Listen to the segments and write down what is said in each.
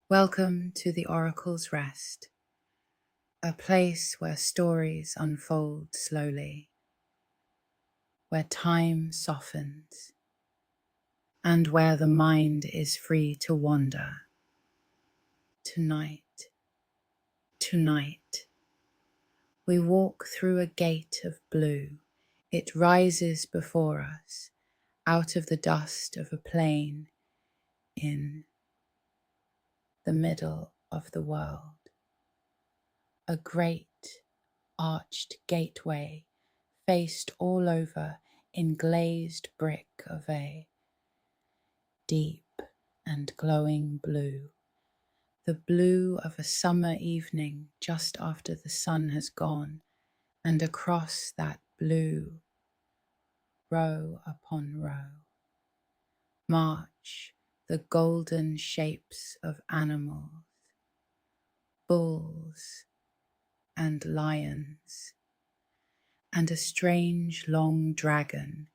Welcome to the Oracle's Rest, a place where stories unfold slowly, where time softens, and where the mind is free to wander. Tonight, we walk through a gate of blue. It rises before us, out of the dust of a plain in the middle of the world. A great arched gateway faced all over in glazed brick of a deep and glowing blue, the blue of a summer evening just after the sun has gone, and across that blue, row upon row, march the golden shapes of animals, bulls and lions, and a strange long dragon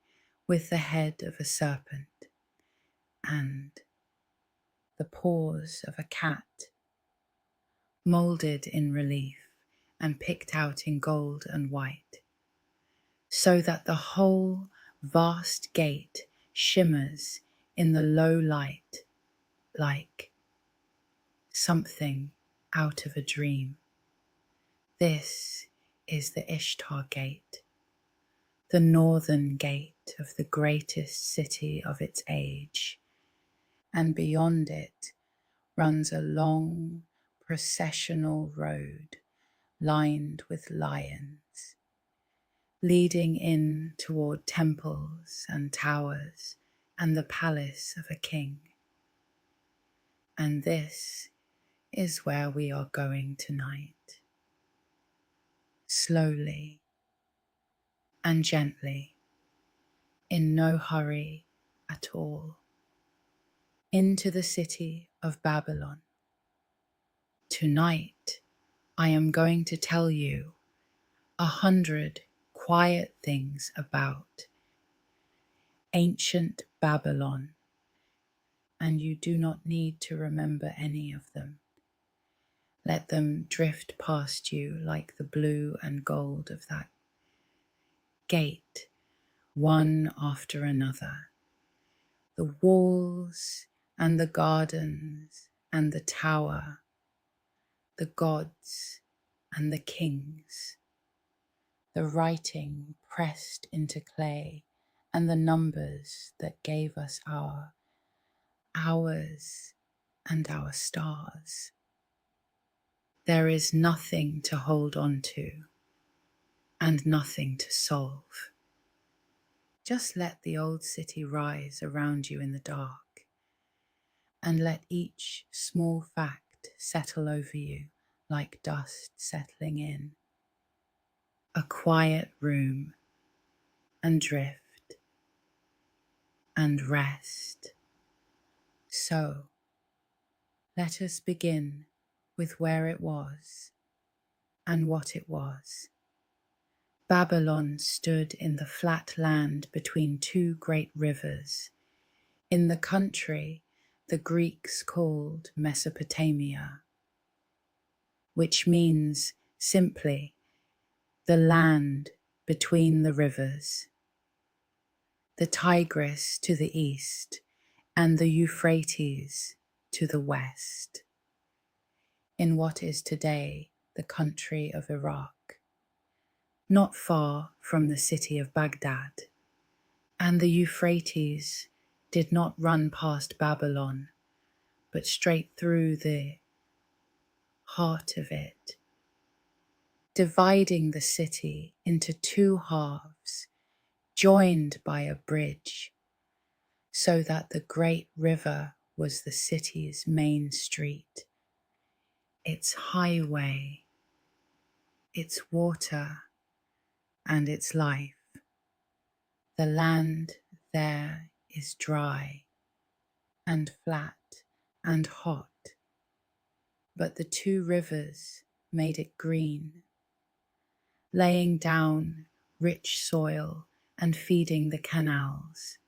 with the head of a serpent and the paws of a cat, moulded in relief and picked out in gold and white, so that the whole vast gate shimmers in the low light like something out of a dream. This is the Ishtar Gate, the northern gate of the greatest city of its age, and beyond it runs a long processional road lined with lions, leading in toward temples and towers and the palace of a king. And this is where we are going tonight, slowly and gently, in no hurry at all, into the city of Babylon. Tonight, I am going to tell you 100 quiet things about ancient Babylon, and you do not need to remember any of them. Let them drift past you like the blue and gold of that gate, one after another. The walls and the gardens and the tower, the gods and the kings, the writing pressed into clay, and the numbers that gave us our hours and our stars. There is nothing to hold on to and nothing to solve. Just let the old city rise around you in the dark, and let each small fact settle over you like dust settling in. A quiet room, and drift and rest. So, let us begin with where it was and what it was. Babylon stood in the flat land between two great rivers, in the country the Greeks called Mesopotamia, which means simply the land between the rivers, the Tigris to the east and the Euphrates to the west, in what is today the country of Iraq, not far from the city of Baghdad. And the Euphrates did not run past Babylon, but straight through the heart of it, dividing the city into two halves, joined by a bridge, so that the great river was the city's main street, its highway, its water, and its life. The land there is dry and flat and hot, but the two rivers made it green, laying down rich soil and feeding the canals.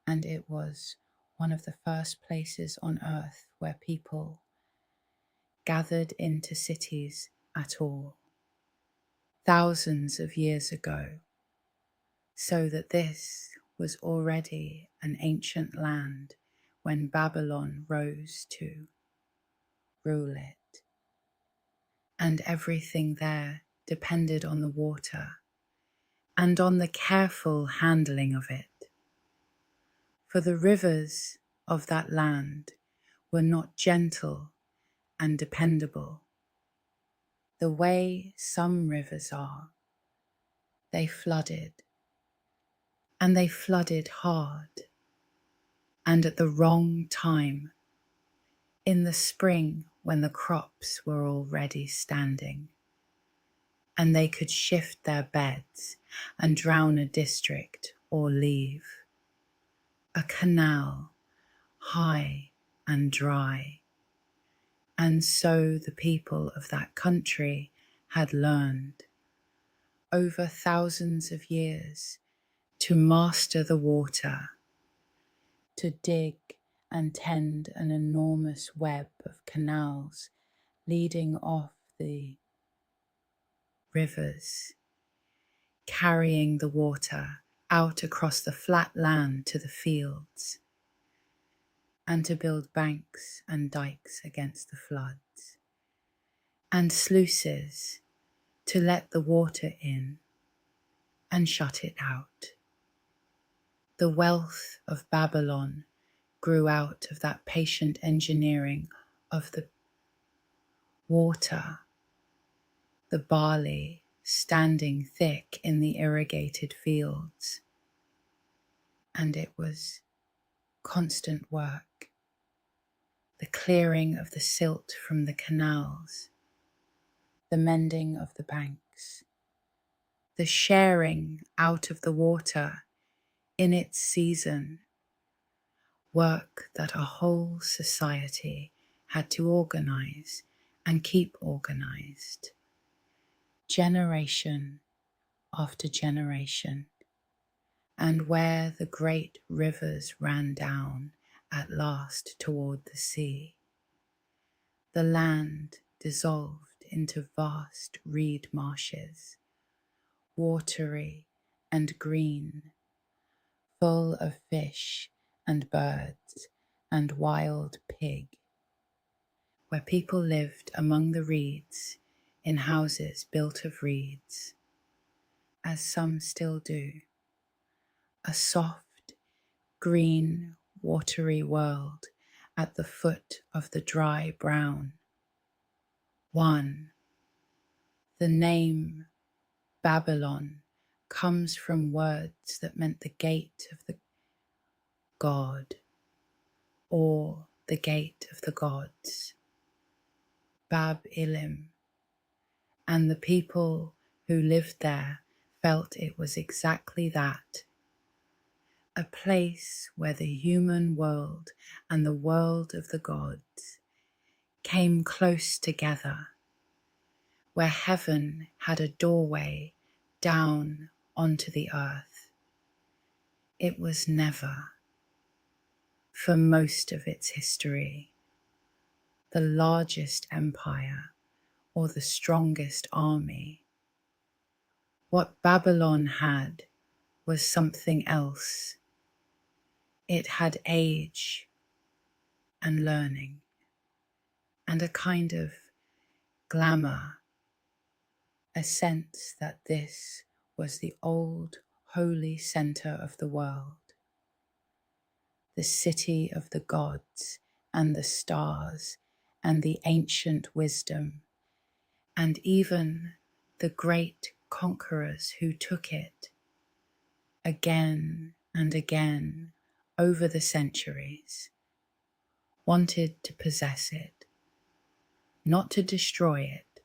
And it was one of the first places on earth where people gathered into cities at all, thousands of years ago, so that this was already an ancient land when Babylon rose to rule it, and everything there depended on the water and on the careful handling of it. For the rivers of that land were not gentle and dependable, the way some rivers are. They flooded, and they flooded hard, and at the wrong time, in the spring when the crops were already standing, and they could shift their beds and drown a district or leave a canal high and dry. And so the people of that country had learned over thousands of years to master the water, to dig and tend an enormous web of canals leading off the rivers, carrying the water out across the flat land to the fields, and to build banks and dikes against the floods, and sluices to let the water in and shut it out. The wealth of Babylon grew out of that patient engineering of the water, the barley standing thick in the irrigated fields. And it was constant work, the clearing of the silt from the canals, the mending of the banks, the sharing out of the water in its season, work that a whole society had to organize and keep organized, generation after generation. And where the great rivers ran down at last toward the sea, the land dissolved into vast reed marshes, watery and green, full of fish and birds and wild pig, where people lived among the reeds in houses built of reeds, as some still do, a soft, green, watery world at the foot of the dry brown. One, the name Babylon comes from words that meant the gate of the god, or the gate of the gods, Bab-Ilim, and the people who lived there felt it was exactly that, a place where the human world and the world of the gods came close together, where heaven had a doorway down onto the earth. It was never, for most of its history, the largest empire or the strongest army. What Babylon had was something else. It had age and learning and a kind of glamour, a sense that this was the old holy center of the world, the city of the gods and the stars and the ancient wisdom, and even the great conquerors who took it again and again over the centuries, wanted to possess it, not to destroy it,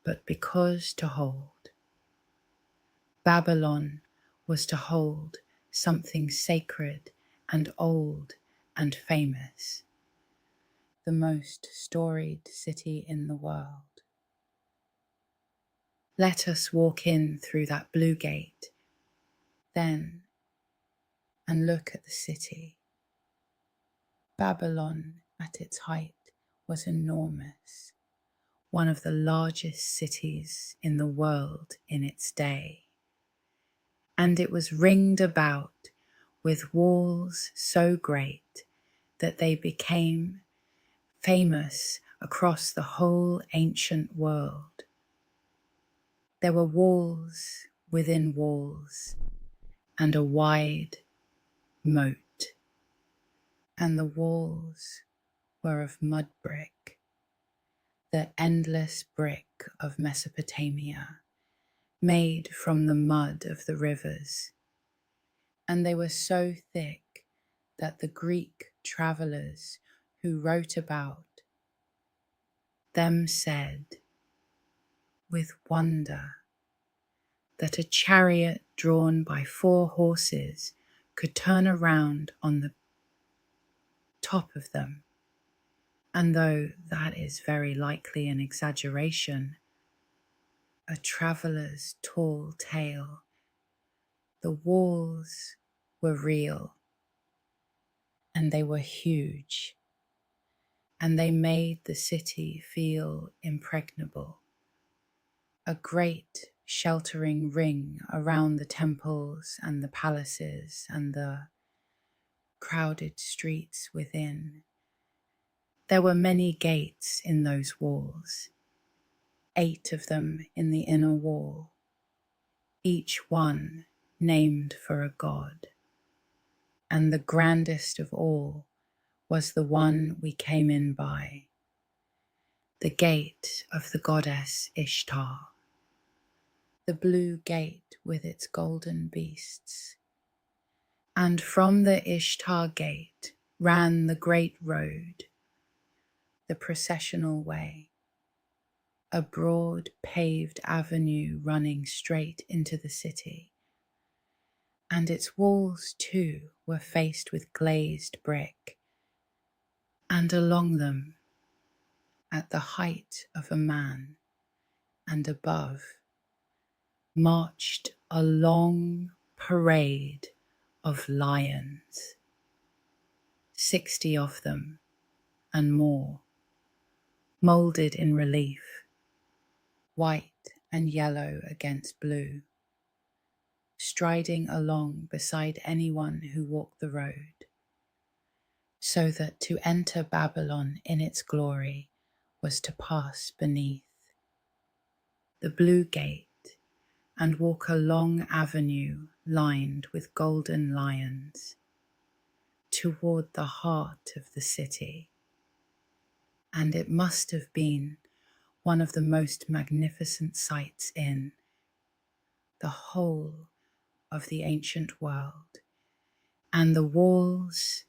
but because to hold. Babylon was to hold something sacred and old and famous, the most storied city in the world. Let us walk in through that blue gate, then, and look at the city. Babylon at its height was enormous, one of the largest cities in the world in its day, and it was ringed about with walls so great that they became famous across the whole ancient world. There were walls within walls and a wide moat, and the walls were of mud brick, the endless brick of Mesopotamia, made from the mud of the rivers, and they were so thick that the Greek travellers who wrote about them said with wonder that a chariot drawn by 4 horses could turn around on the top of them. And though that is very likely an exaggeration, a traveller's tall tale, the walls were real, and they were huge, and they made the city feel impregnable, a great sheltering ring around the temples and the palaces and the crowded streets within. There were many gates in those walls, 8 of them in the inner wall, each one named for a god. And the grandest of all was the one we came in by, the gate of the goddess Ishtar, the blue gate with its golden beasts. And from the Ishtar Gate ran the great road, the processional way, a broad paved avenue running straight into the city. And its walls too were faced with glazed brick, and along them, at the height of a man and above, marched a long parade of lions, 60 of them and more, moulded in relief, white and yellow against blue, striding along beside anyone who walked the road, so that to enter Babylon in its glory was to pass beneath the blue gate and walk a long avenue lined with golden lions toward the heart of the city. And it must have been one of the most magnificent sights in the whole of the ancient world. And the walls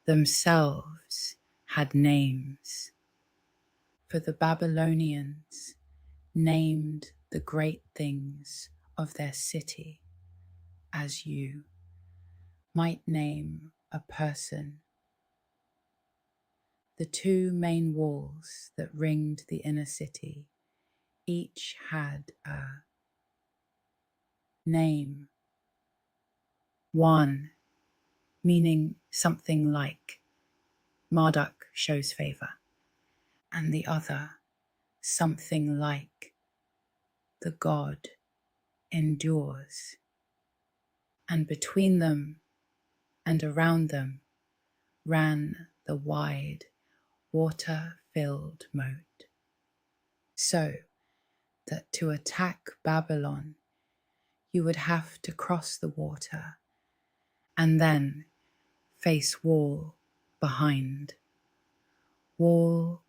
themselves had names, for the Babylonians named the great things of their city as you might name a person. The 2 main walls that ringed the inner city each had a name, one meaning something like Marduk shows favor, and the other something like the god endures. And between them and around them ran the wide, water-filled moat, so that to attack Babylon, you would have to cross the water and then face wall behind wall,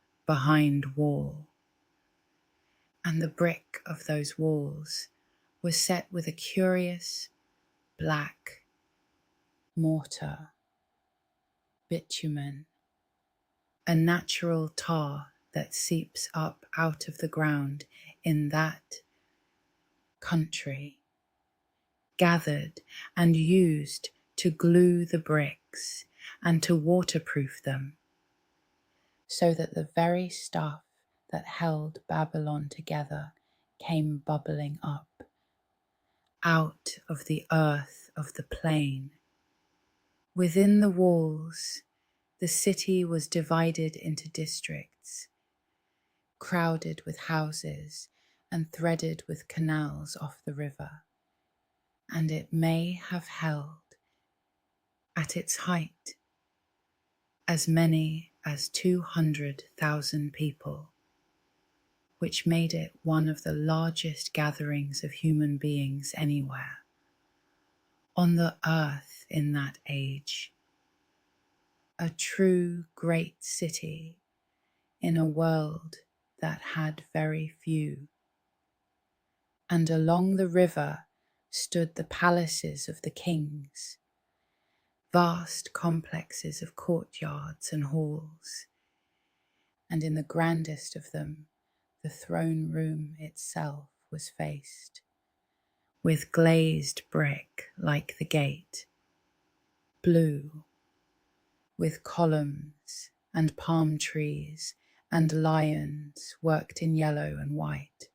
and the brick of those walls was set with a curious black mortar, bitumen, a natural tar that seeps up out of the ground in that country, gathered and used to glue the bricks and to waterproof them, so that the very stuff that held Babylon together came bubbling up out of the earth of the plain. Within the walls The city was divided into districts, crowded with houses and threaded with canals off the river, and it may have held, at its height, as many as 200,000 people, which made it one of the largest gatherings of human beings anywhere on the earth in that age. A true great city in a world that had very few. And along the river stood the palaces of the kings, vast complexes of courtyards and halls, and in the grandest of them, the throne room itself was faced with glazed brick like the gate, blue, with columns and palm trees and lions worked in yellow and white,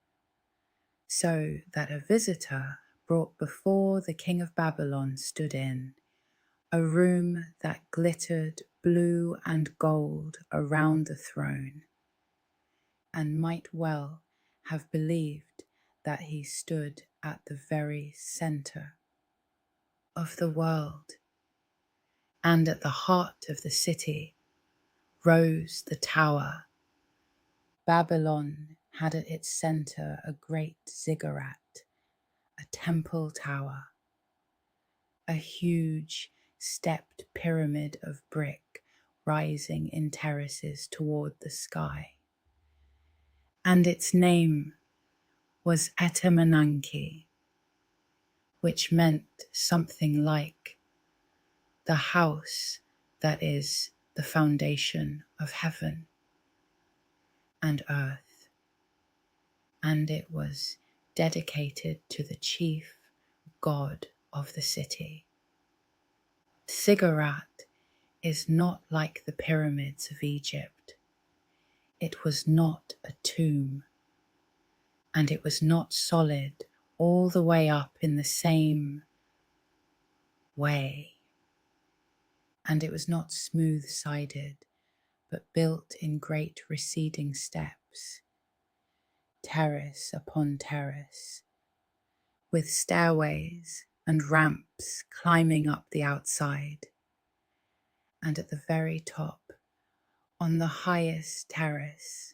so that a visitor brought before the king of Babylon stood in a room that glittered blue and gold around the throne, and might well have believed that he stood at the very center of the world. And at the heart of the city rose the tower. Babylon had at its center a great ziggurat, a temple tower, a huge stepped pyramid of brick rising in terraces toward the sky. And its name was Etemenanki, which meant something like the house that is the foundation of heaven and earth. And it was dedicated to the chief god of the city. Ziggurat is not like the pyramids of Egypt. It was not a tomb, and it was not solid all the way up in the same way, and it was not smooth-sided, but built in great receding steps, terrace upon terrace, with stairways and ramps climbing up the outside, and at the very top, on the highest terrace,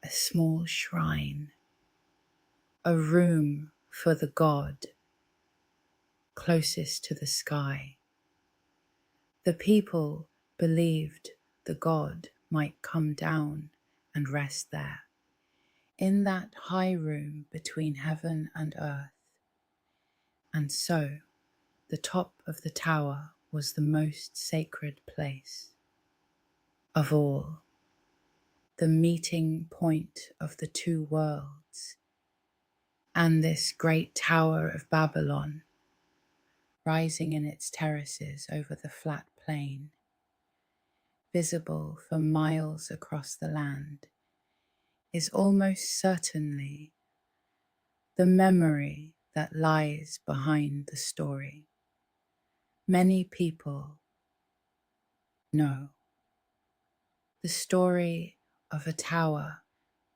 a small shrine, a room for the god closest to the sky. The people believed the god might come down and rest there, in that high room between heaven and earth. And so the top of the tower was the most sacred place of all, the meeting point of the two worlds. And this great tower of Babylon, rising in its terraces over the flat plain, visible for miles across the land, is almost certainly the memory that lies behind the story. Many people know the story of a tower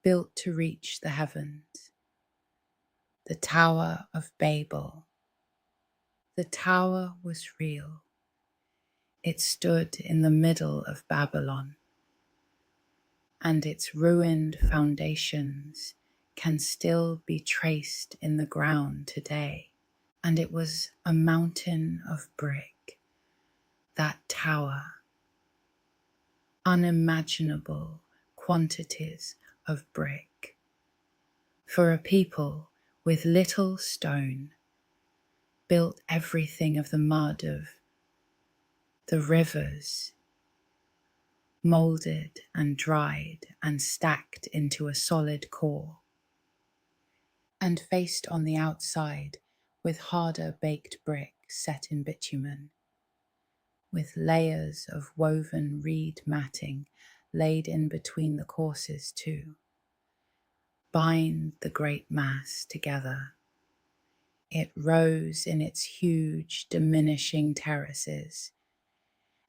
built to reach the heavens, the Tower of Babel. The tower was real. It stood in the middle of Babylon, and its ruined foundations can still be traced in the ground today. And it was a mountain of brick, that tower, unimaginable quantities of brick, for a people with little stone, built everything of the mud of the rivers, molded and dried and stacked into a solid core, and faced on the outside with harder baked brick set in bitumen, with layers of woven reed matting laid in between the courses to bind the great mass together. It rose in its huge diminishing terraces,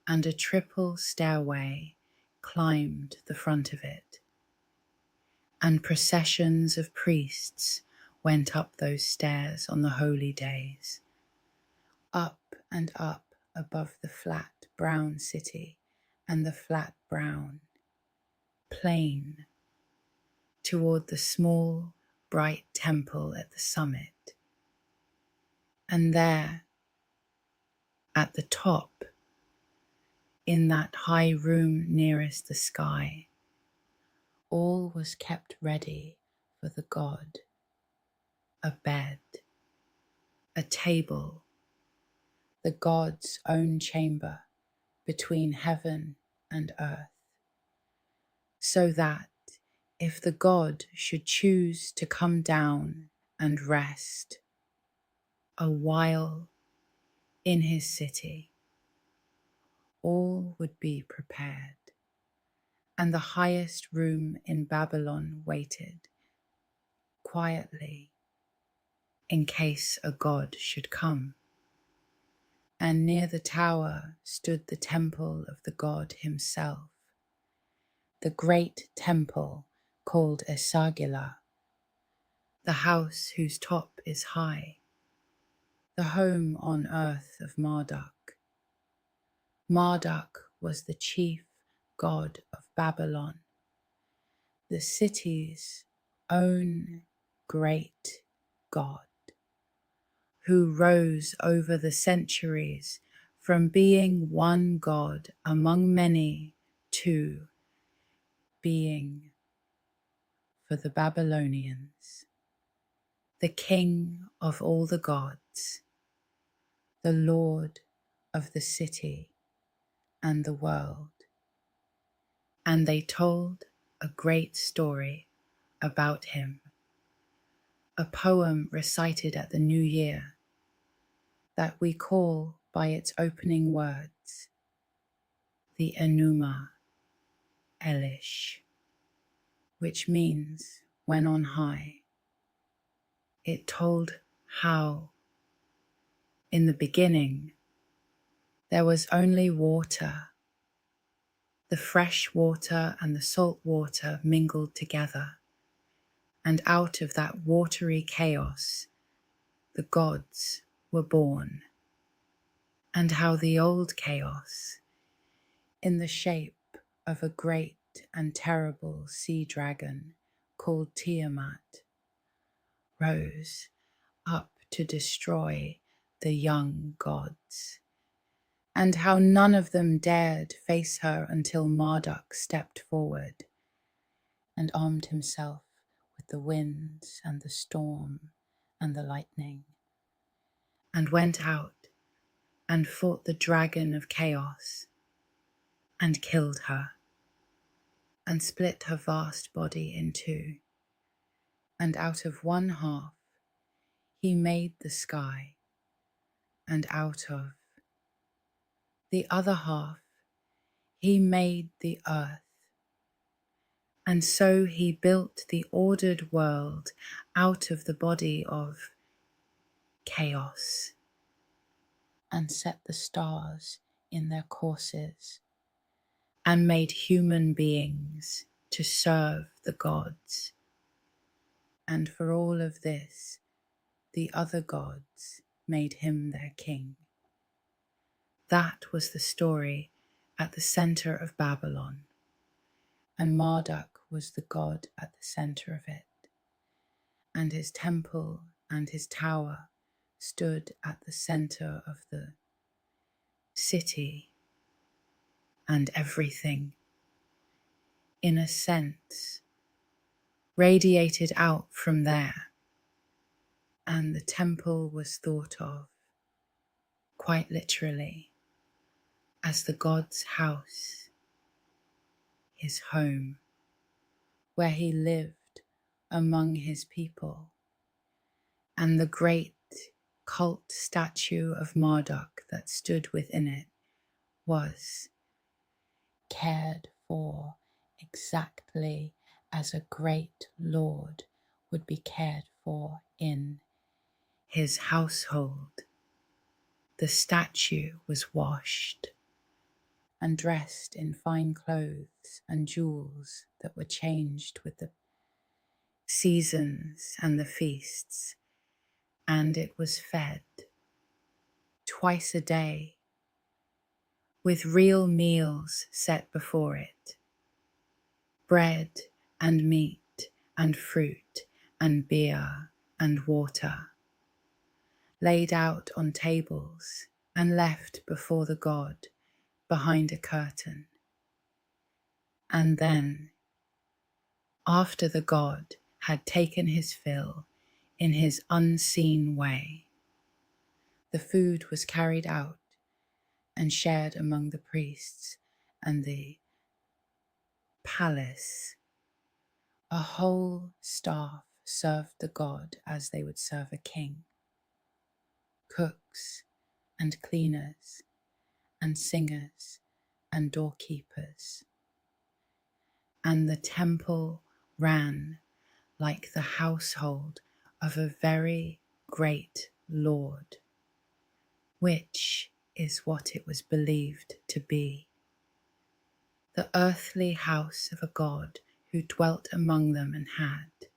and a triple stairway climbed the front of it, and processions of priests went up those stairs on the holy days, up and up above the flat brown city and the flat brown plain, toward the small bright temple at the summit. And there, at the top, in that high room nearest the sky, all was kept ready for the god: a bed, a table, the god's own chamber between heaven and earth, so that if the god should choose to come down and rest a while in his city, all would be prepared, and the highest room in Babylon waited quietly in case a god should come. And near the tower stood the temple of the god himself, the great temple called Esagila, the house whose top is high, the home on earth of Marduk. Marduk was the chief god of Babylon, the city's own great god, who rose over the centuries from being one god among many to being, for the Babylonians, the king of all the gods, the lord of the city and the world. And they told a great story about him, a poem recited at the New Year that we call by its opening words, the Enuma Elish, which means when on high. It told how, in the beginning, there was only water. The fresh water and the salt water mingled together, and out of that watery chaos, the gods were born. And how the old chaos, in the shape of a great and terrible sea dragon called Tiamat, rose up to destroy the young gods, and how none of them dared face her until Marduk stepped forward and armed himself with the winds and the storm and the lightning, and went out and fought the dragon of chaos, and killed her, and split her vast body in two, and out of one half he made the sky, and out of the other half he made the earth. And so he built the ordered world out of the body of chaos, and set the stars in their courses, and made human beings to serve the gods. And for all of this, the other gods made him their king. That was the story at the center of Babylon, and Marduk was the god at the center of it, and his temple and his tower stood at the center of the city, and everything, in a sense, radiated out from there, and the temple was thought of, quite literally, as the god's house, his home, where he lived among his people, and the great cult statue of Marduk that stood within it was cared for exactly as a great lord would be cared for in his household. The statue was washed, and dressed in fine clothes and jewels that were changed with the seasons and the feasts, and it was fed twice a day with real meals set before it, bread and meat and fruit and beer and water, laid out on tables and left before the god behind a curtain. And then, after the god had taken his fill in his unseen way, the food was carried out and shared among the priests and the palace. A whole staff served the god as they would serve a king. Cooks and cleaners and singers and doorkeepers. And the temple ran like the household of a very great lord, which is what it was believed to be. The earthly house of a god who dwelt among them and had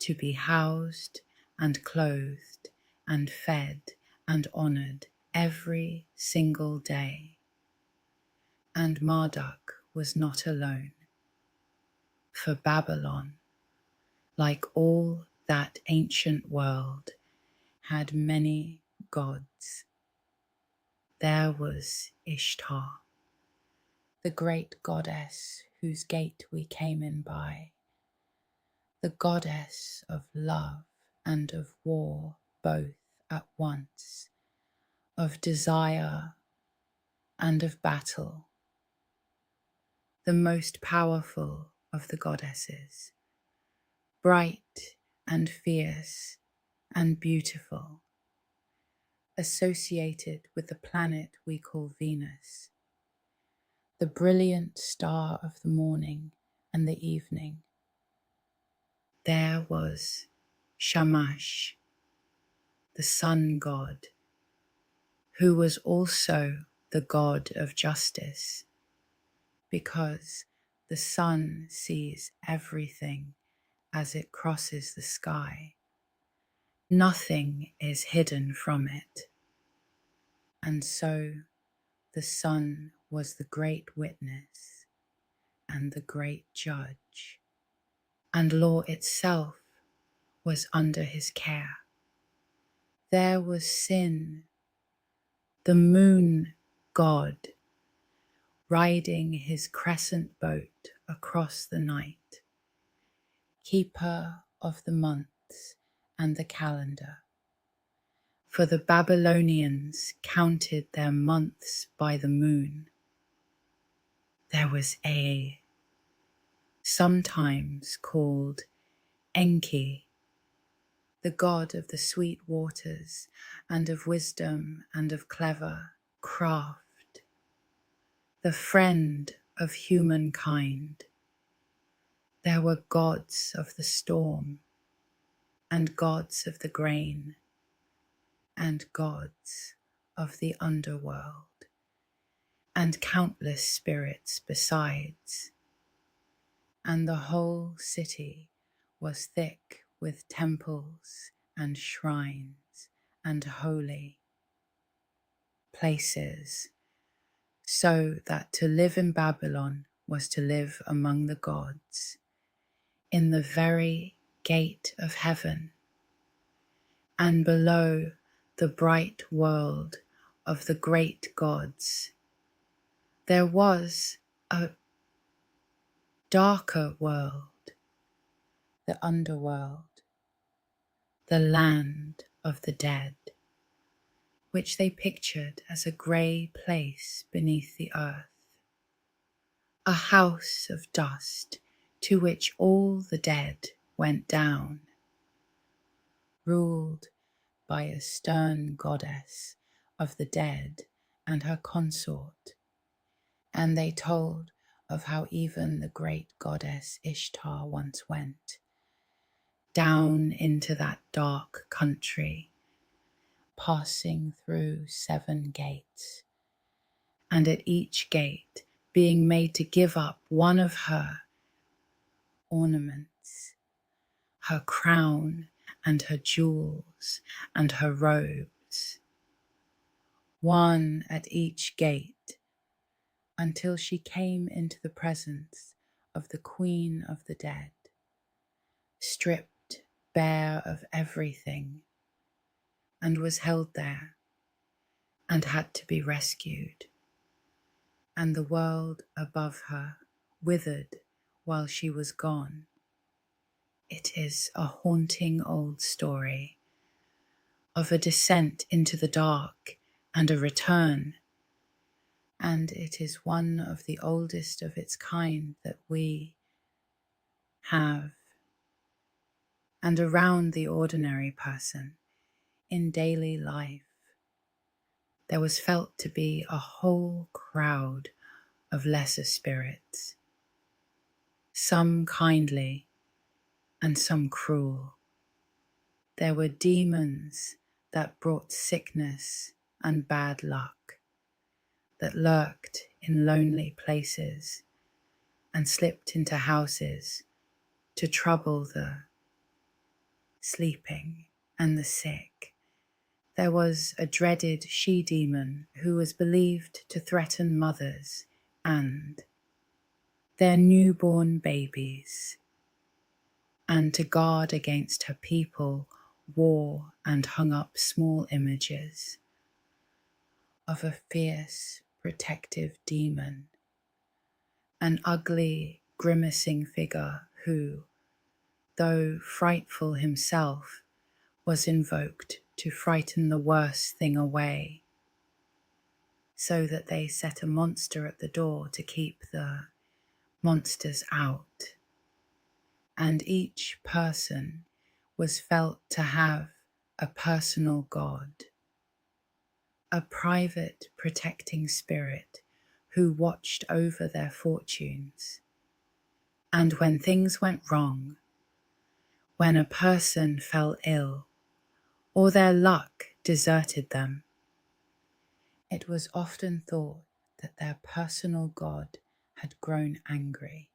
to be housed and clothed and fed and honored every single day. And Marduk was not alone, for Babylon, like all that ancient world, had many gods. There was Ishtar, the great goddess whose gate we came in by, the goddess of love and of war both at once, of desire and of battle, the most powerful of the goddesses, bright and fierce and beautiful, associated with the planet we call Venus, the brilliant star of the morning and the evening. There was Shamash, the sun god, who was also the god of justice, because the sun sees everything as it crosses the sky. Nothing is hidden from it. And so the sun was the great witness and the great judge, and law itself was under his care. There was Sin, the moon god, riding his crescent boat across the night, keeper of the months and the calendar. For the Babylonians counted their months by the moon. There was Ea, sometimes called Enki, the god of the sweet waters and of wisdom and of clever craft, the friend of humankind. There were gods of the storm and gods of the grain and gods of the underworld, and countless spirits besides. And the whole city was thick with temples and shrines and holy places, so that to live in Babylon was to live among the gods, in the very gate of heaven, and below the bright world of the great gods, there was a darker world, the underworld, the land of the dead, which they pictured as a grey place beneath the earth, a house of dust to which all the dead went down, ruled by a stern goddess of the dead and her consort. And they told of how even the great goddess Ishtar once went down into that dark country, passing through 7 gates, and at each gate being made to give up one of her ornaments, her crown and her jewels and her robes, one at each gate, until she came into the presence of the Queen of the Dead, stripped bare of everything, and was held there and had to be rescued, and the world above her withered while she was gone. It is a haunting old story of a descent into the dark and a return, and it is one of the oldest of its kind that we have. And around the ordinary person in daily life, there was felt to be a whole crowd of lesser spirits, some kindly and some cruel. There were demons that brought sickness and bad luck, that lurked in lonely places and slipped into houses to trouble the sleeping and the sick. There was a dreaded she-demon who was believed to threaten mothers and their newborn babies, and to guard against her people wore and hung up small images of a fierce protective demon, an ugly grimacing figure who, though frightful himself, was invoked to frighten the worst thing away, so that they set a monster at the door to keep the monsters out. And each person was felt to have a personal god, a private protecting spirit who watched over their fortunes. And when things went wrong, when a person fell ill, or their luck deserted them, it was often thought that their personal god had grown angry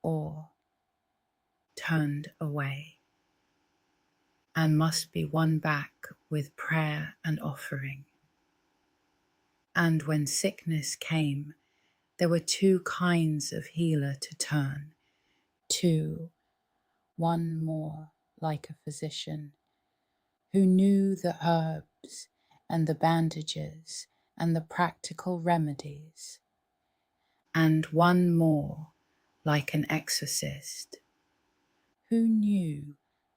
or turned away, and must be won back with prayer and offering. And when sickness came, there were two kinds of healer to turn to, one more like a physician, who knew the herbs and the bandages and the practical remedies, and one more like an exorcist, who knew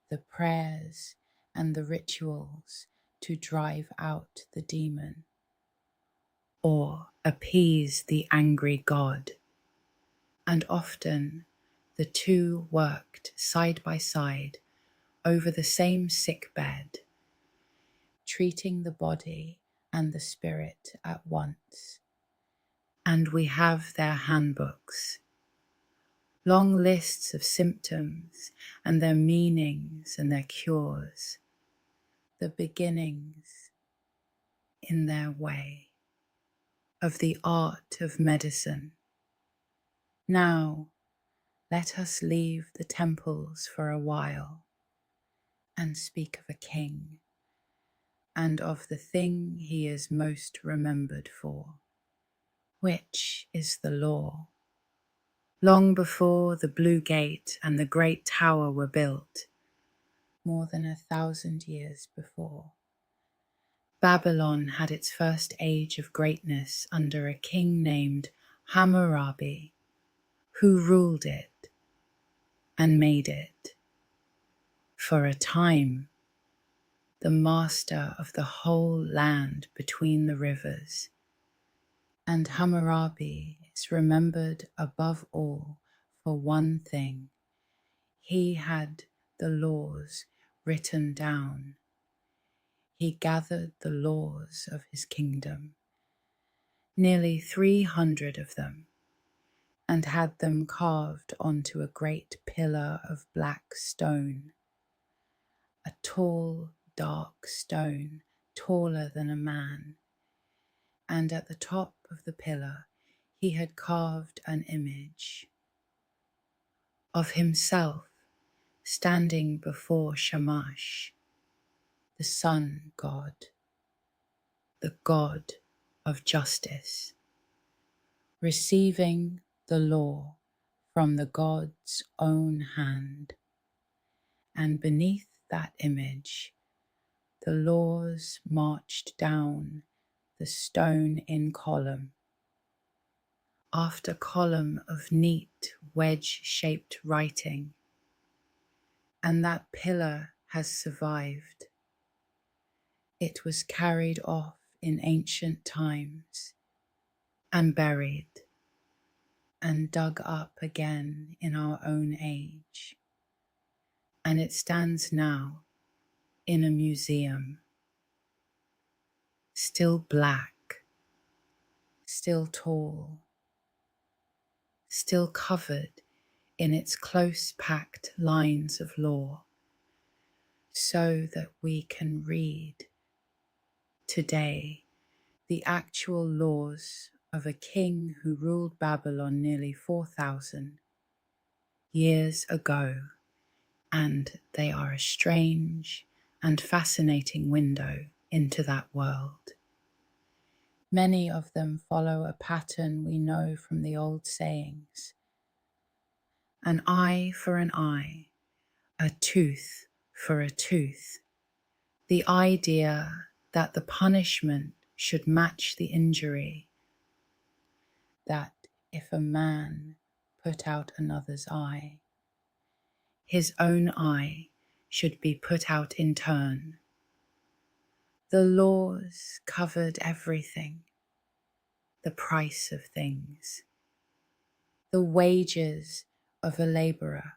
the prayers and the rituals to drive out the demon or appease the angry god. And often the two worked side by side over the same sick bed, treating the body and the spirit at once. And we have their handbooks, long lists of symptoms and their meanings and their cures, the beginnings in their way of the art of medicine. Now, let us leave the temples for a while and speak of a king and of the thing he is most remembered for, which is the law. Long before the Blue Gate and the Great Tower were built, more than 1,000 years before, Babylon had its first age of greatness under a king named Hammurabi, who ruled it and made it, for a time, the master of the whole land between the rivers. And Hammurabi is remembered above all for one thing: he had the laws written down. He gathered the laws of his kingdom, nearly 300 of them, and had them carved onto a great pillar of black stone, a tall, dark stone, taller than a man, and at the top of the pillar he had carved an image of himself standing before Shamash, the sun god, the god of justice, receiving the law from the god's own hand. And beneath that image, the laws marched down the stone in column after column of neat wedge-shaped writing. And that pillar has survived. It was carried off in ancient times and buried and dug up again in our own age. And it stands now in a museum, still black, still tall, still covered in its close-packed lines of law, so that we can read today the actual laws of a king who ruled Babylon nearly 4,000 years ago, and they are a strange and fascinating window into that world. Many of them follow a pattern we know from the old sayings: an eye for an eye, a tooth for a tooth. The idea that the punishment should match the injury, that if a man put out another's eye, his own eye should be put out in turn. The laws covered everything: the price of things, the wages of a labourer,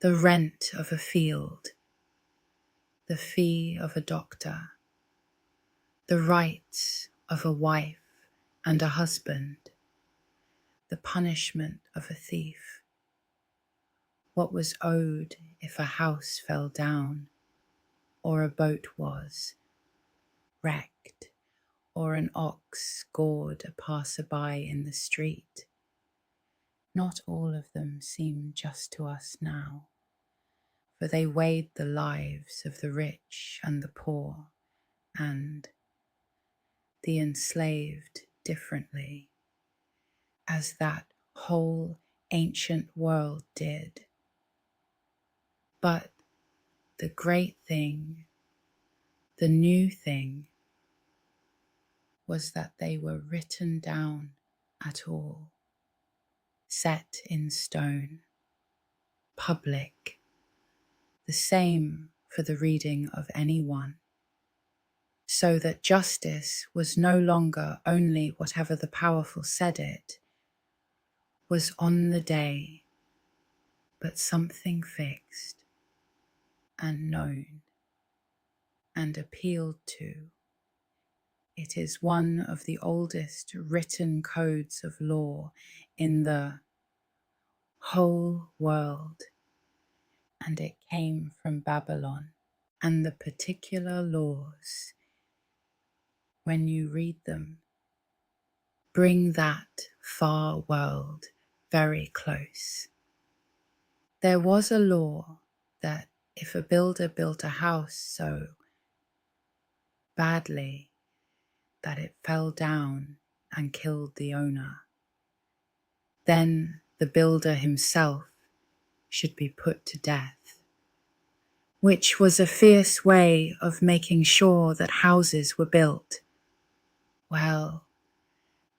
the rent of a field, the fee of a doctor, the rights of a wife and a husband, the punishment of a thief, what was owed if a house fell down, or a boat was wrecked, or an ox gored a passer-by in the street. Not all of them seem just to us now, for they weighed the lives of the rich and the poor and the enslaved differently, as that whole ancient world did. But the great thing, the new thing, was that they were written down at all, set in stone, public, the same for the reading of anyone, so that justice was no longer only whatever the powerful said it was on the day, but something fixed and known and appealed to. It is one of the oldest written codes of law in the whole world, and it came from Babylon. And the particular laws, when you read them, bring that far world very close. There was a law that if a builder built a house so badly that it fell down and killed the owner, then the builder himself should be put to death, which was a fierce way of making sure that houses were built. Well,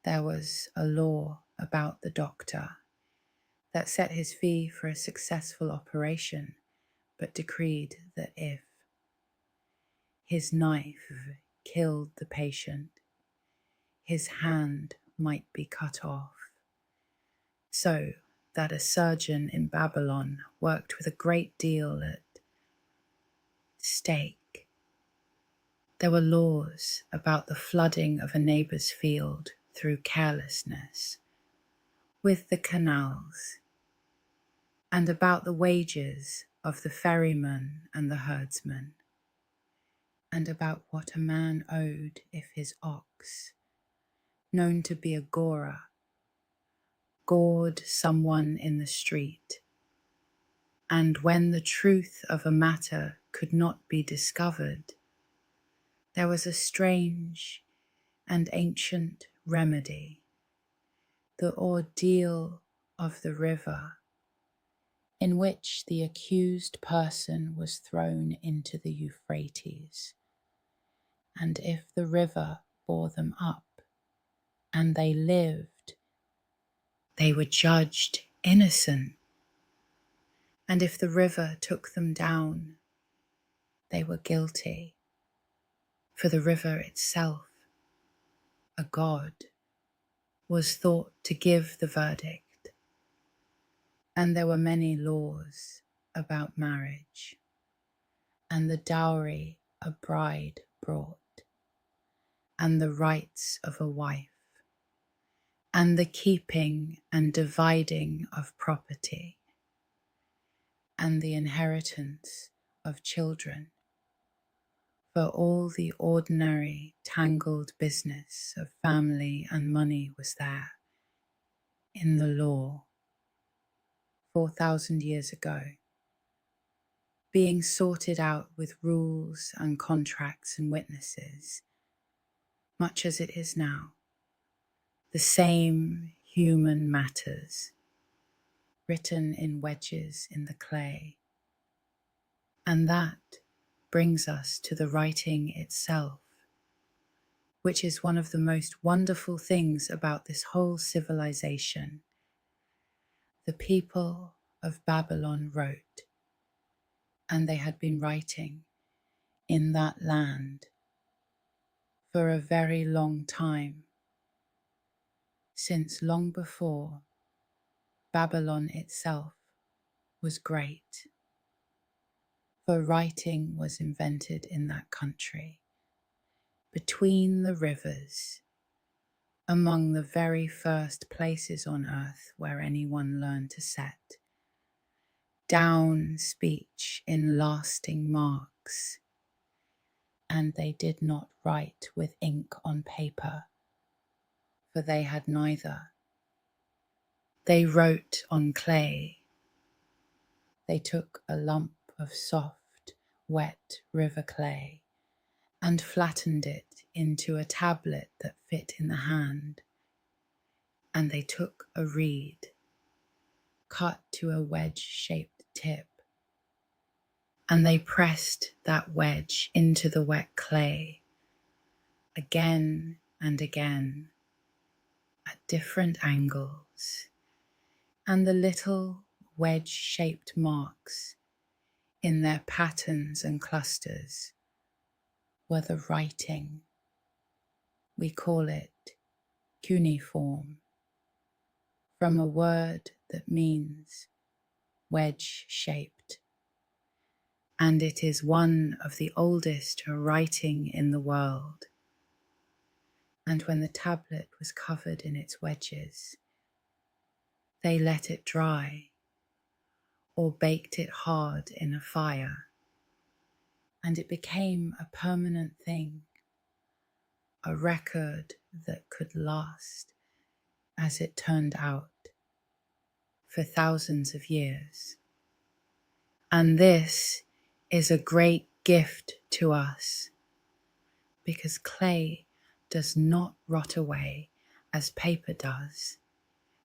there was a law about the doctor that set his fee for a successful operation, but decreed that if his knife killed the patient, his hand might be cut off, so that a surgeon in Babylon worked with a great deal at stake. There were laws about the flooding of a neighbour's field through carelessness, with the canals, and about the wages of the ferryman and the herdsman, and about what a man owed if his ox, known to be agora, gored someone in the street, and when the truth of a matter could not be discovered, there was a strange and ancient remedy, the ordeal of the river, in which the accused person was thrown into the Euphrates, and if the river bore them up and they lived, they were judged innocent, and if the river took them down, they were guilty, for the river itself, a god, was thought to give the verdict, and there were many laws about marriage, and the dowry a bride brought, and the rights of a wife, and the keeping and dividing of property, and the inheritance of children, for all the ordinary tangled business of family and money was there in the law 4,000 years ago, being sorted out with rules and contracts and witnesses, much as it is now, the same human matters, written in wedges in the clay. And that brings us to the writing itself, which is one of the most wonderful things about this whole civilization. The people of Babylon wrote, and they had been writing in that land for a very long time, since long before Babylon itself was great, for writing was invented in that country, between the rivers, among the very first places on earth where anyone learned to set down speech in lasting marks, and they did not write with ink on paper, for they had neither. They wrote on clay. They took a lump of soft, wet river clay and flattened it into a tablet that fit in the hand, and they took a reed, cut to a wedge-shaped tip, and they pressed that wedge into the wet clay again and again at different angles, and the little wedge-shaped marks in their patterns and clusters were the writing. We call it cuneiform, from a word that means wedge-shaped, and it is one of the oldest writing in the world. And when the tablet was covered in its wedges, they let it dry or baked it hard in a fire, and it became a permanent thing, a record that could last, as it turned out, for thousands of years. And this is a great gift to us, because clay does not rot away as paper does,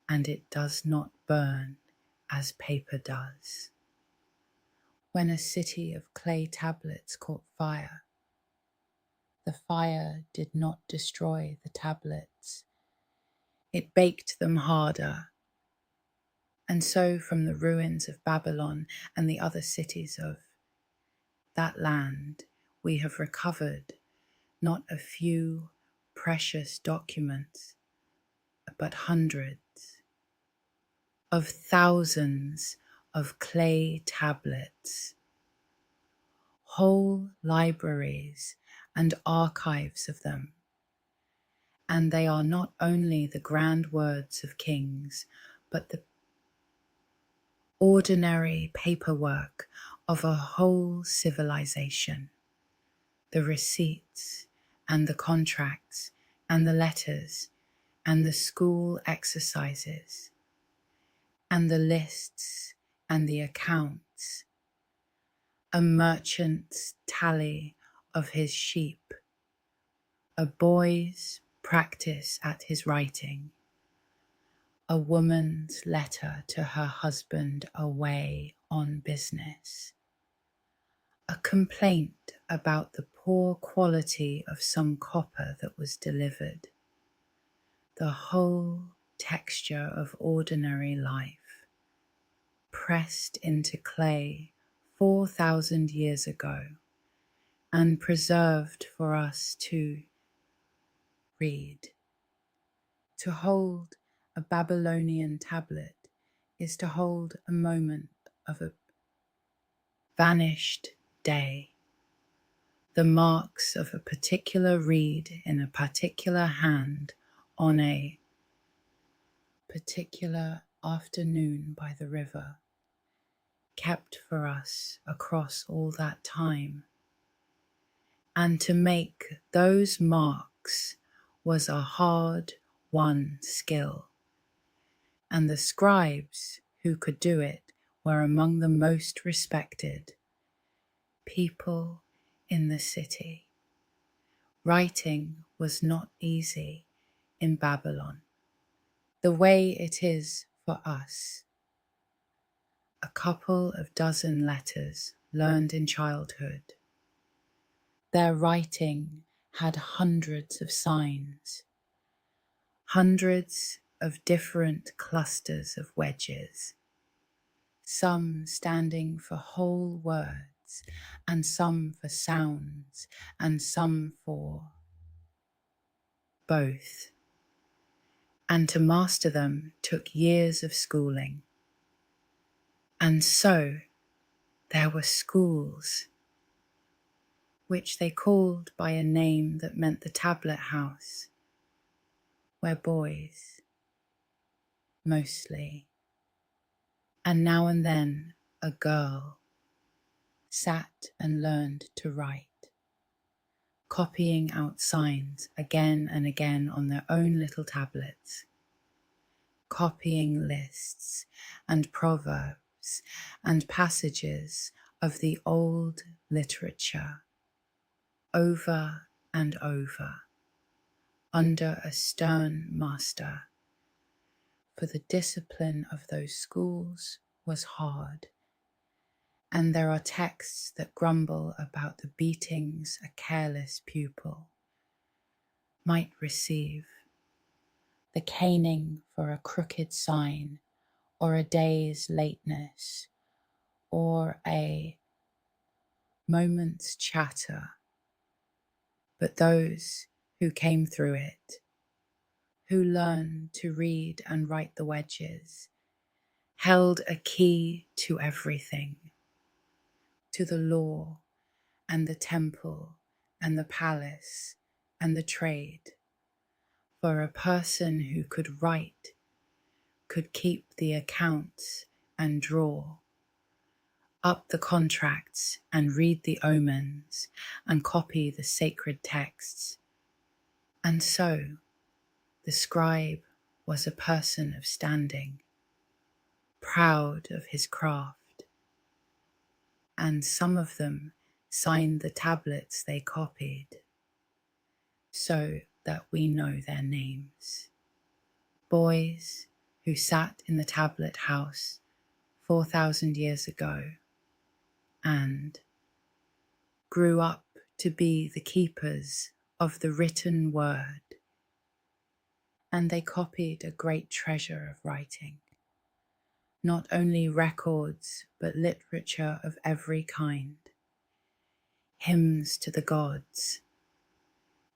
and it does not burn as paper does. When a city of clay tablets caught fire, the fire did not destroy the tablets. It baked them harder. And so from the ruins of Babylon and the other cities of that land, we have recovered not a few precious documents, but hundreds of thousands of clay tablets, whole libraries and archives of them. And they are not only the grand words of kings, but the ordinary paperwork of a whole civilization, the receipts and the contracts and the letters and the school exercises, and the lists and the accounts, a merchant's tally of his sheep, a boy's practice at his writing, a woman's letter to her husband away on business, a complaint about the poor quality of some copper that was delivered, the whole texture of ordinary life, pressed into clay 4,000 years ago and preserved for us to read. To hold a Babylonian tablet is to hold a moment of a vanished day, the marks of a particular reed in a particular hand on a particular afternoon by the river, kept for us across all that time. And to make those marks was a hard-won skill, and the scribes who could do it were among the most respected people in the city. Writing was not easy in Babylon, the way it is for us. A couple of dozen letters learned in childhood. Their writing had hundreds of signs, hundreds of different clusters of wedges, some standing for whole words, and some for sounds, and some for both. And to master them took years of schooling. And so there were schools, which they called by a name that meant the tablet house, where boys, mostly, and now and then a girl, sat and learned to write, copying out signs again and again on their own little tablets, copying lists and proverbs and passages of the old literature over and over, under a stern master, for the discipline of those schools was hard, and there are texts that grumble about the beatings a careless pupil might receive, the caning for a crooked sign, or a day's lateness, or a moment's chatter. But those who came through it, who learned to read and write the wedges, held a key to everything, to the law and the temple and the palace and the trade. For a person who could write could keep the accounts and draw up the contracts and read the omens and copy the sacred texts. And so the scribe was a person of standing, proud of his craft, and some of them signed the tablets they copied, so that we know their names. Boys who sat in the tablet house 4,000 years ago and grew up to be the keepers of the written word, and they copied a great treasure of writing, not only records but literature of every kind, hymns to the gods,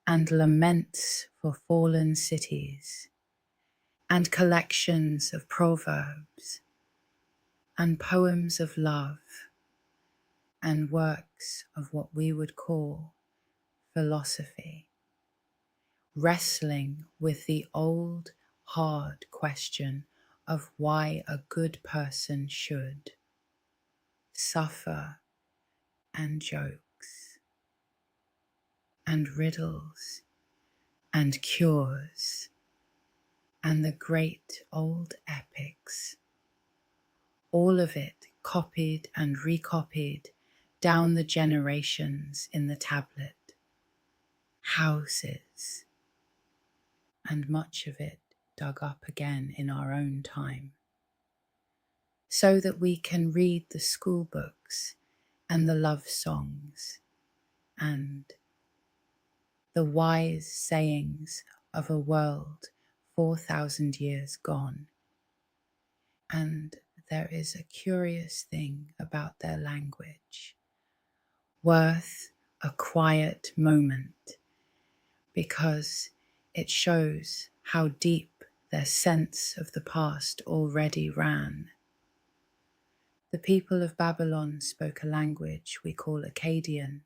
and laments for fallen cities, and collections of proverbs, and poems of love, and works of what we would call philosophy, wrestling with the old hard question of why a good person should suffer, and jokes, and riddles, and cures, and the great old epics, all of it copied and recopied down the generations in the tablet, houses, and much of it dug up again in our own time, so that we can read the school books and the love songs and the wise sayings of a world 4,000 years gone. And there is a curious thing about their language, worth a quiet moment, because it shows how deep their sense of the past already ran. The people of Babylon spoke a language we call Akkadian,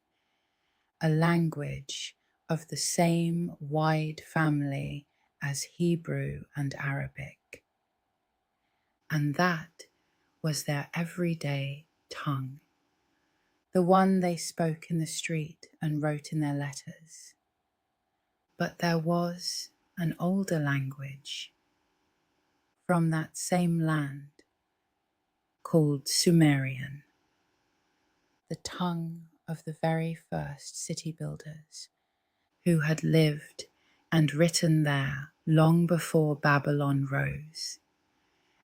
a language of the same wide family as Hebrew and Arabic. And that was their everyday tongue, the one they spoke in the street and wrote in their letters. But there was an older language from that same land called Sumerian, the tongue of the very first city builders who had lived and written there long before Babylon rose.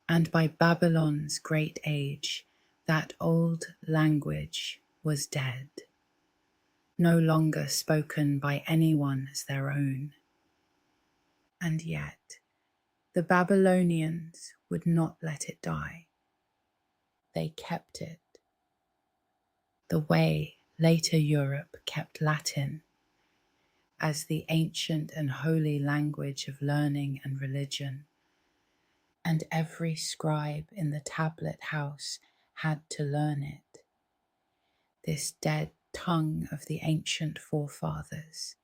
And by Babylon's great age, that old language was dead, no longer spoken by anyone as their own. And yet, the Babylonians would not let it die. They kept it, the way later Europe kept Latin, as the ancient and holy language of learning and religion. And every scribe in the tablet house had to learn it, this dead tongue of the ancient forefathers.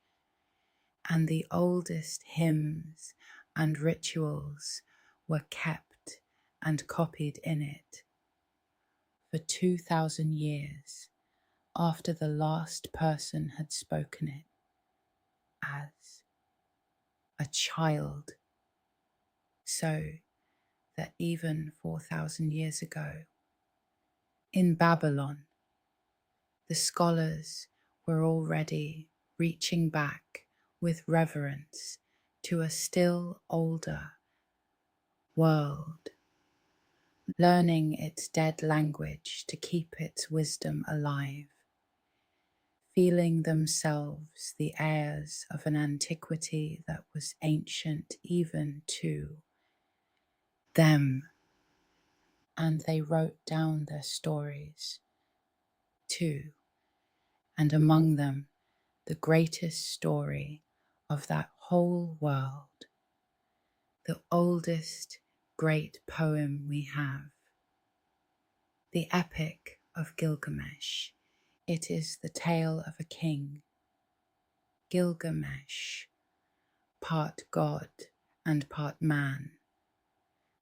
And the oldest hymns and rituals were kept and copied in it for 2,000 years after the last person had spoken it as a child, so that even 4,000 years ago, in Babylon, the scholars were already reaching back with reverence to a still older world, learning its dead language to keep its wisdom alive, feeling themselves the heirs of an antiquity that was ancient even to them. And they wrote down their stories too, and among them the greatest story of that whole world, the oldest great poem we have, the Epic of Gilgamesh. It is the tale of a king, Gilgamesh, part god and part man,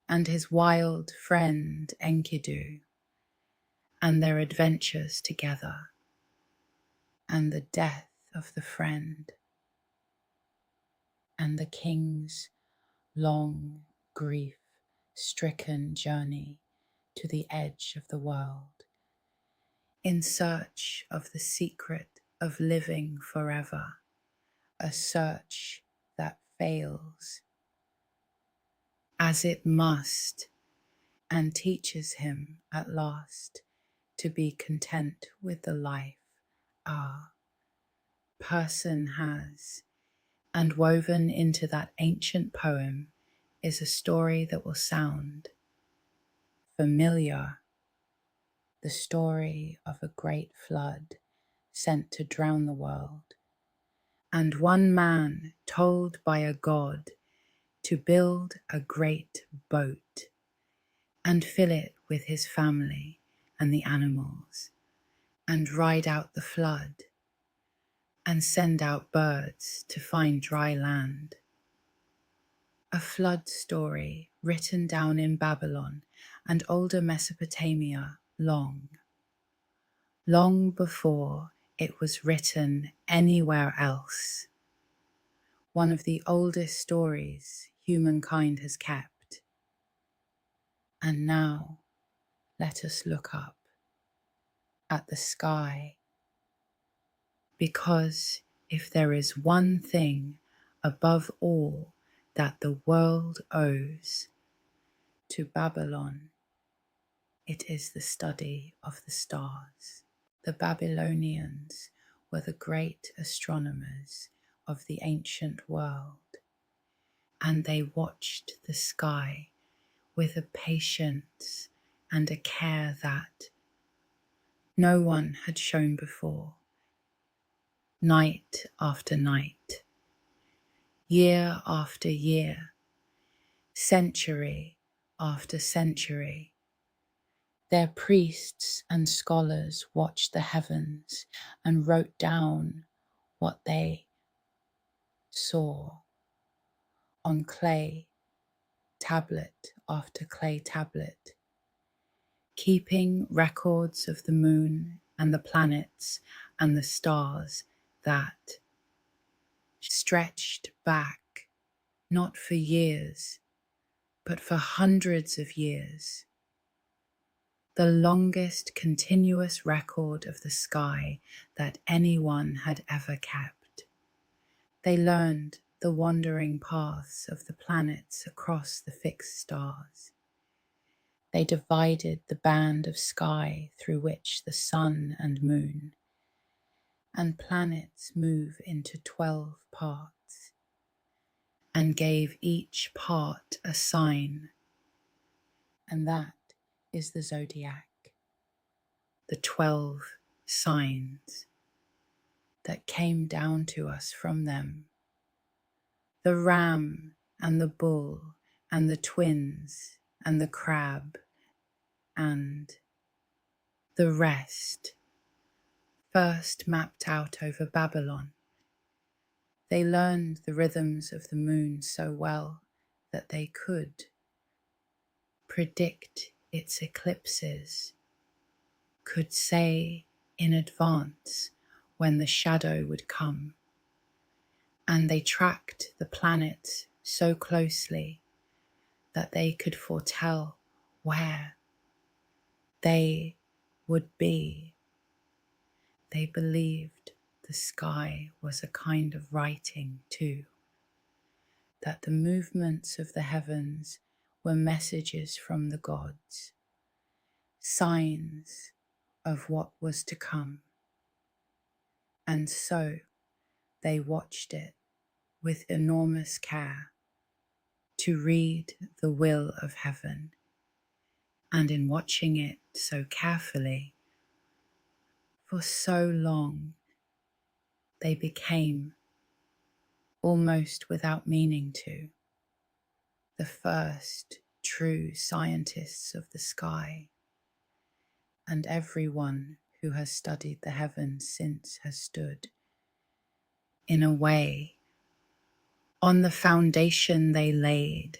and his wild friend Enkidu, and their adventures together, and the death of the friend, and the king's long, grief-stricken journey to the edge of the world, in search of the secret of living forever, a search that fails, as it must, and teaches him at last to be content with the life our person has. And woven into that ancient poem is a story that will sound familiar, the story of a great flood sent to drown the world, and one man told by a god to build a great boat and fill it with his family and the animals, and ride out the flood, and send out birds to find dry land. A flood story written down in Babylon and older Mesopotamia long, long before it was written anywhere else. One of the oldest stories humankind has kept. And now let us look up at the sky, because if there is one thing above all that the world owes to Babylon, it is the study of the stars. The Babylonians were the great astronomers of the ancient world, and they watched the sky with a patience and a care that no one had shown before. Night after night, year after year, century after century, their priests and scholars watched the heavens and wrote down what they saw on clay tablet after clay tablet, keeping records of the moon and the planets and the stars that stretched back not for years, but for hundreds of years. The longest continuous record of the sky that anyone had ever kept. They learned the wandering paths of the planets across the fixed stars. They divided the band of sky through which the sun and moon and planets move into 12 parts, and gave each part a sign, and that is the zodiac, the 12 signs that came down to us from them. The ram and the bull and the twins and the crab and the rest first mapped out over Babylon. They learned the rhythms of the moon so well that they could predict its eclipses, could say in advance when the shadow would come, and they tracked the planets so closely that they could foretell where they would be. They believed the sky was a kind of writing too, that the movements of the heavens were messages from the gods, signs of what was to come. And so they watched it with enormous care to read the will of heaven. And in watching it so carefully, for so long, they became, almost without meaning to, the first true scientists of the sky. And everyone who has studied the heavens since has stood, in a way, on the foundation they laid,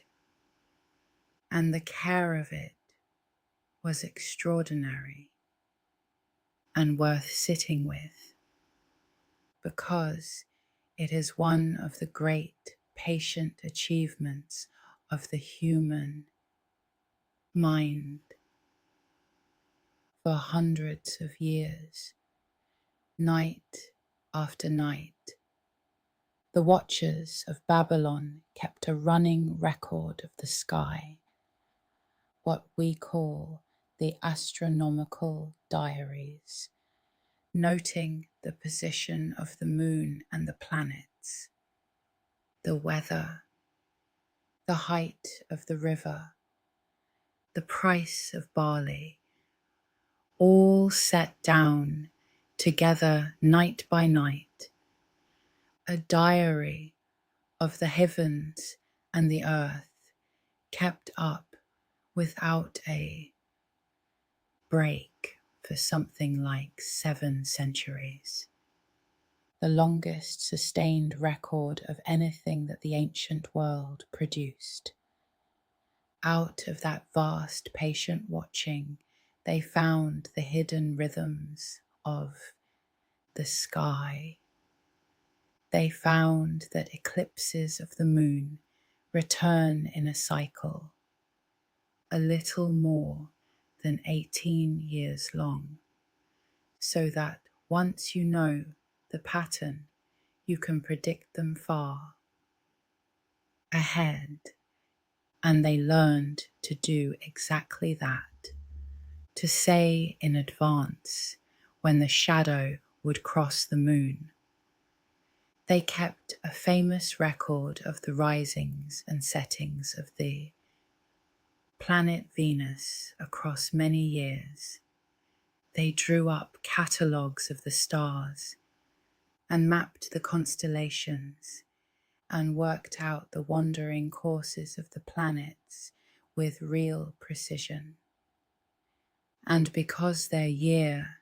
and the care of it was extraordinary and worth sitting with, because it is one of the great patient achievements of the human mind. For hundreds of years, night after night, the watchers of Babylon kept a running record of the sky, what we call the astronomical diaries, noting the position of the moon and the planets, the weather, the height of the river, the price of barley, all set down together night by night, a diary of the heavens and the earth kept up without a break for something like 7 centuries, the longest sustained record of anything that the ancient world produced. Out of that vast patient watching, they found the hidden rhythms of the sky. They found that eclipses of the moon return in a cycle, a little more than 18 years long, so that once you know the pattern, you can predict them far ahead. And they learned to do exactly that, to say in advance when the shadow would cross the moon. They kept a famous record of the risings and settings of the planet Venus across many years. They drew up catalogues of the stars and mapped the constellations and worked out the wandering courses of the planets with real precision. And because their year,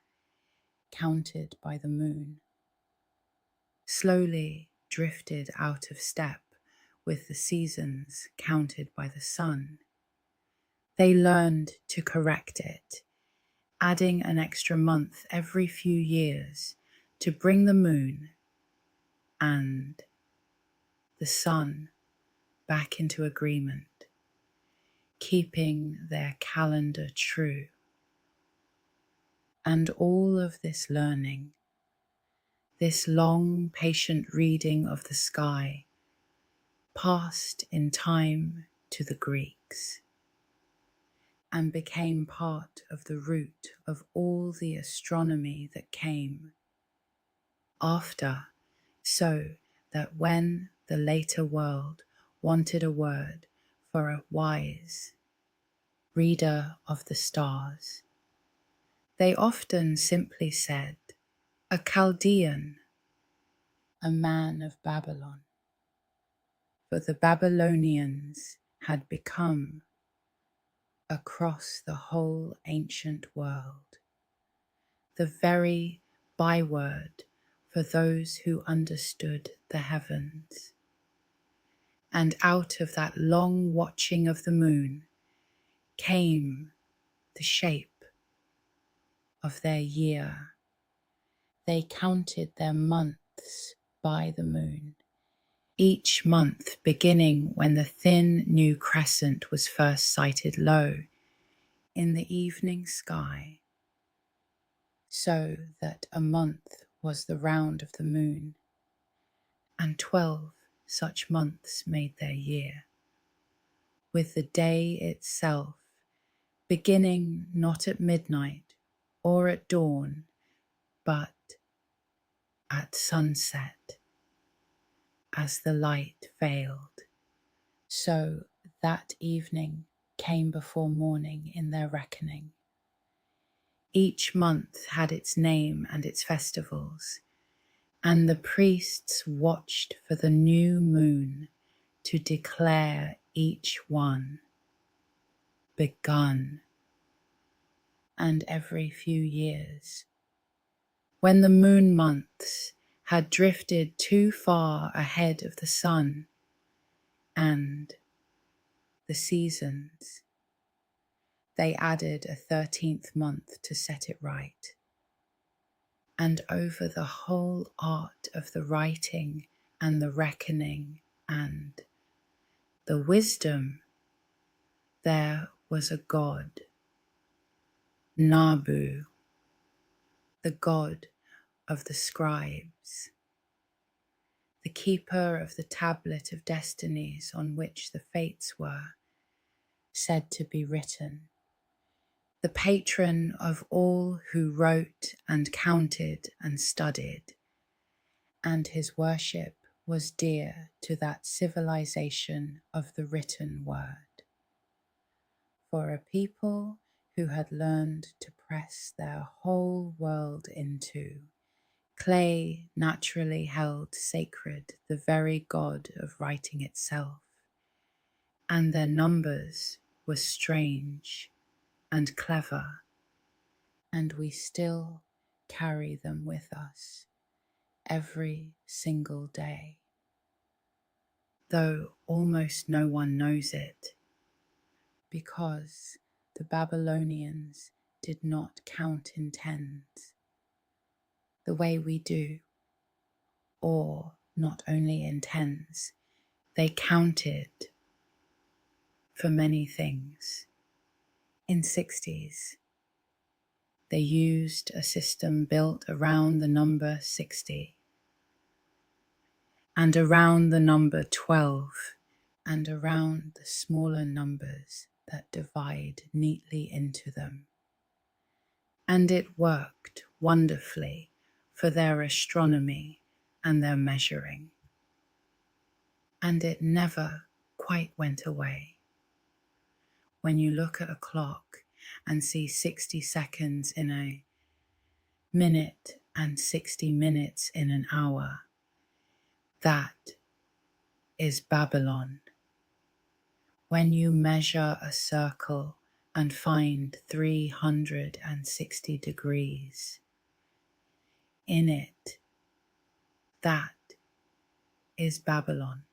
counted by the moon, slowly drifted out of step with the seasons counted by the sun, they learned to correct it, adding an extra month every few years to bring the moon and the sun back into agreement, keeping their calendar true. And all of this learning, this long, patient reading of the sky, passed in time to the Greeks and became part of the root of all the astronomy that came after, so that when the later world wanted a word for a wise reader of the stars, they often simply said, a Chaldean, a man of Babylon. For the Babylonians had become, across the whole ancient world, the very byword for those who understood the heavens. And out of that long watching of the moon came the shape of their year. They counted their months by the moon, each month beginning when the thin new crescent was first sighted low in the evening sky, so that a month was the round of the moon, and 12 such months made their year, with the day itself beginning not at midnight or at dawn, but at sunset, as the light failed. So that evening came before morning in their reckoning. Each month had its name and its festivals, and the priests watched for the new moon to declare each one begun. And every few years, when the moon months had drifted too far ahead of the sun and the seasons, they added a 13th month to set it right. And over the whole art of the writing and the reckoning and the wisdom, there was a god, Nabu, the god of the scribes, the keeper of the tablet of destinies on which the fates were said to be written, the patron of all who wrote and counted and studied, and his worship was dear to that civilization of the written word. For a people who had learned to press their whole world into clay, naturally held sacred the very God of writing itself, and their numbers were strange and clever, and we still carry them with us every single day, though almost no one knows it, because the Babylonians did not count in tens the way we do, or not only in tens, they counted for many things. In 60s, they used a system built around the number 60 and around the number 12 and around the smaller numbers that divide neatly into them. And it worked wonderfully for their astronomy and their measuring. And it never quite went away. When you look at a clock and see 60 seconds in a minute and 60 minutes in an hour, that is Babylon. When you measure a circle and find 360 degrees in it, that is Babylon.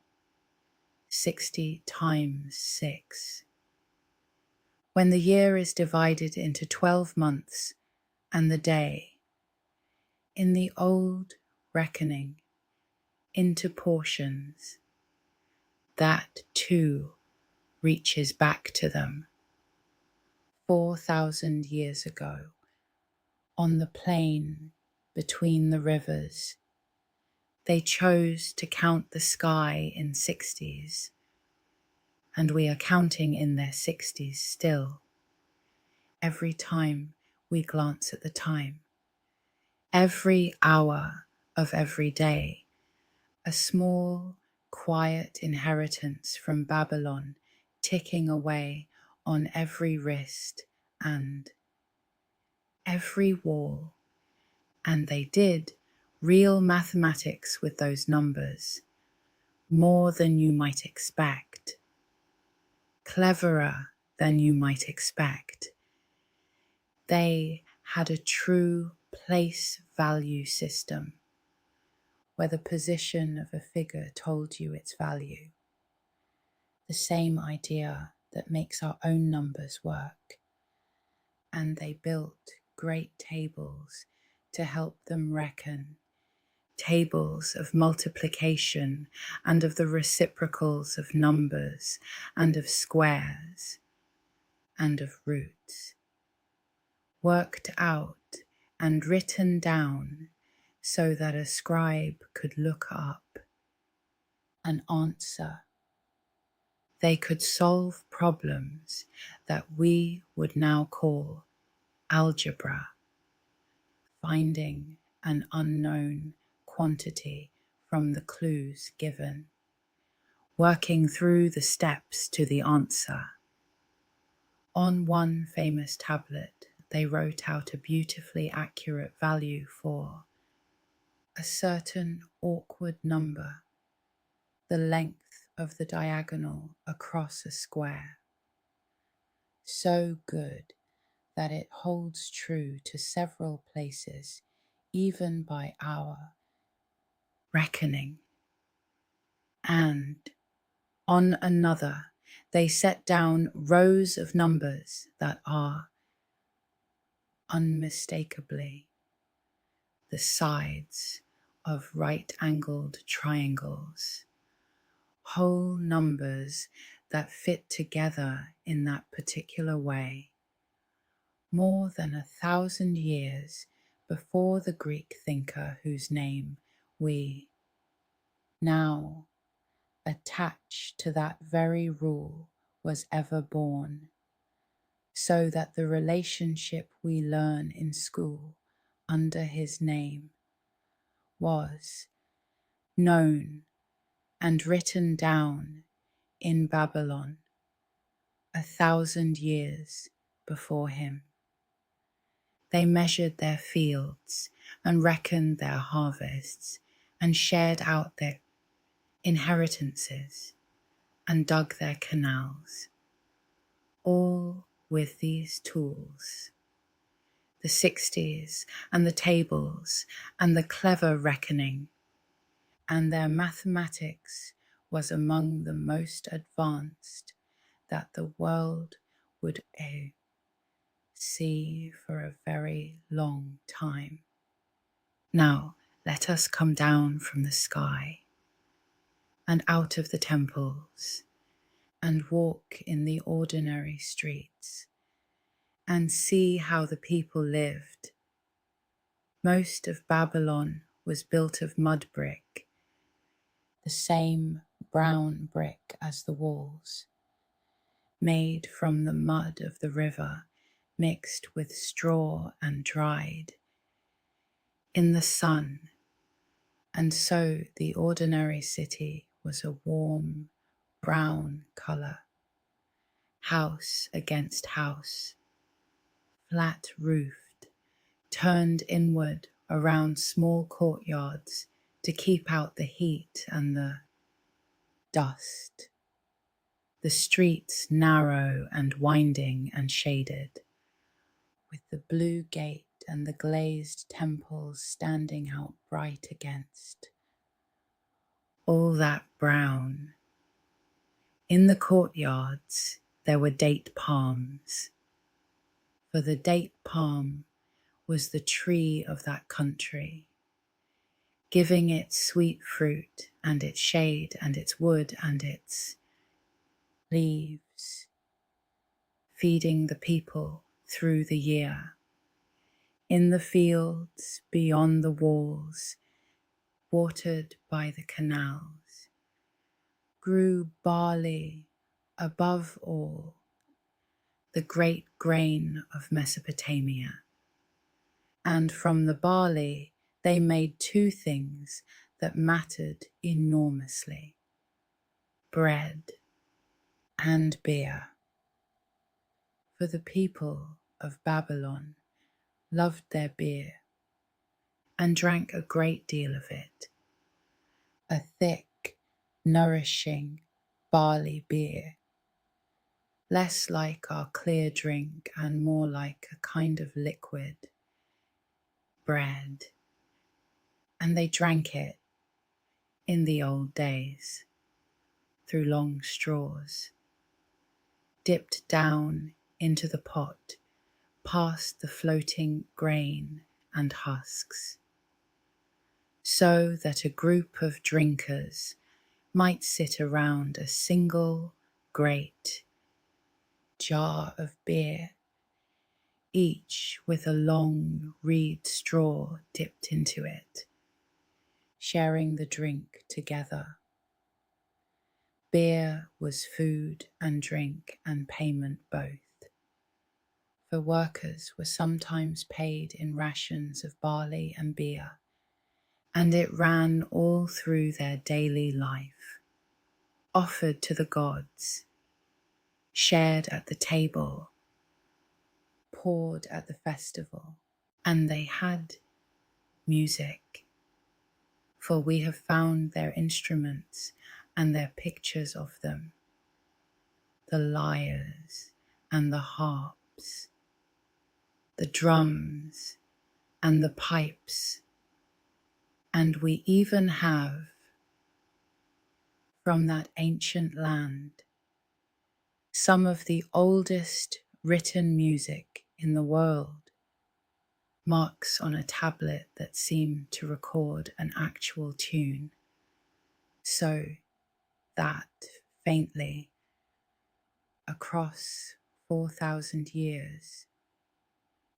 60 times 6. When the year is divided into 12 months and the day, in the old reckoning, into portions, that too reaches back to them. 4,000 years ago, on the plain between the rivers, they chose to count the sky in 60s, and we are counting in their 60s still. Every time we glance at the time, every hour of every day, a small, quiet inheritance from Babylon ticking away on every wrist and every wall. And they did real mathematics with those numbers, more than you might expect, cleverer than you might expect. They had a true place value system, where the position of a figure told you its value. The same idea that makes our own numbers work. And they built great tables to help them reckon, tables of multiplication and of the reciprocals of numbers and of squares and of roots, worked out and written down so that a scribe could look up an answer. They could solve problems that we would now call algebra, finding an unknown quantity from the clues given, working through the steps to the answer. On one famous tablet, they wrote out a beautifully accurate value for a certain awkward number, the length of the diagonal across a square, so good that it holds true to several places, even by our reckoning. And on another, they set down rows of numbers that are unmistakably the sides of right-angled triangles, whole numbers that fit together in that particular way, more than 1,000 years before the Greek thinker whose name we now attach to that very rule was ever born, so that the relationship we learn in school under his name was known and written down in Babylon 1,000 years before him. They measured their fields and reckoned their harvests and shared out their inheritances and dug their canals, all with these tools, the 60s and the tables and the clever reckoning, and their mathematics was among the most advanced that the world would see for a very long time. Now let us come down from the sky and out of the temples and walk in the ordinary streets and see how the people lived. Most of Babylon was built of mud brick, the same brown brick as the walls, made from the mud of the river mixed with straw and dried in the sun. And so the ordinary city was a warm brown colour, house against house, flat roofed, turned inward around small courtyards to keep out the heat and the dust. The streets narrow and winding and shaded, with the blue gate and the glazed temples standing out bright against. All that brown. In the courtyards there were date palms, for the date palm was the tree of that country, giving its sweet fruit and its shade and its wood and its leaves, feeding the people through the year. In the fields beyond the walls, watered by the canals, grew barley above all, the great grain of Mesopotamia. And from the barley they made two things that mattered enormously: bread and beer. For the people of Babylon loved their beer and drank a great deal of it, a thick, nourishing barley beer, less like our clear drink and more like a kind of liquid bread. And they drank it in the old days through long straws, dipped down into the pot past the floating grain and husks, so that a group of drinkers might sit around a single great jar of beer, each with a long reed straw dipped into it, sharing the drink together. Beer was food and drink and payment both, for workers were sometimes paid in rations of barley and beer, and it ran all through their daily life, offered to the gods, shared at the table, poured at the festival. And they had music, for we have found their instruments and their pictures of them, the lyres and the harps, the drums and the pipes, and we even have, from that ancient land, some of the oldest written music in the world, marks on a tablet that seem to record an actual tune, so that faintly, across 4,000 years,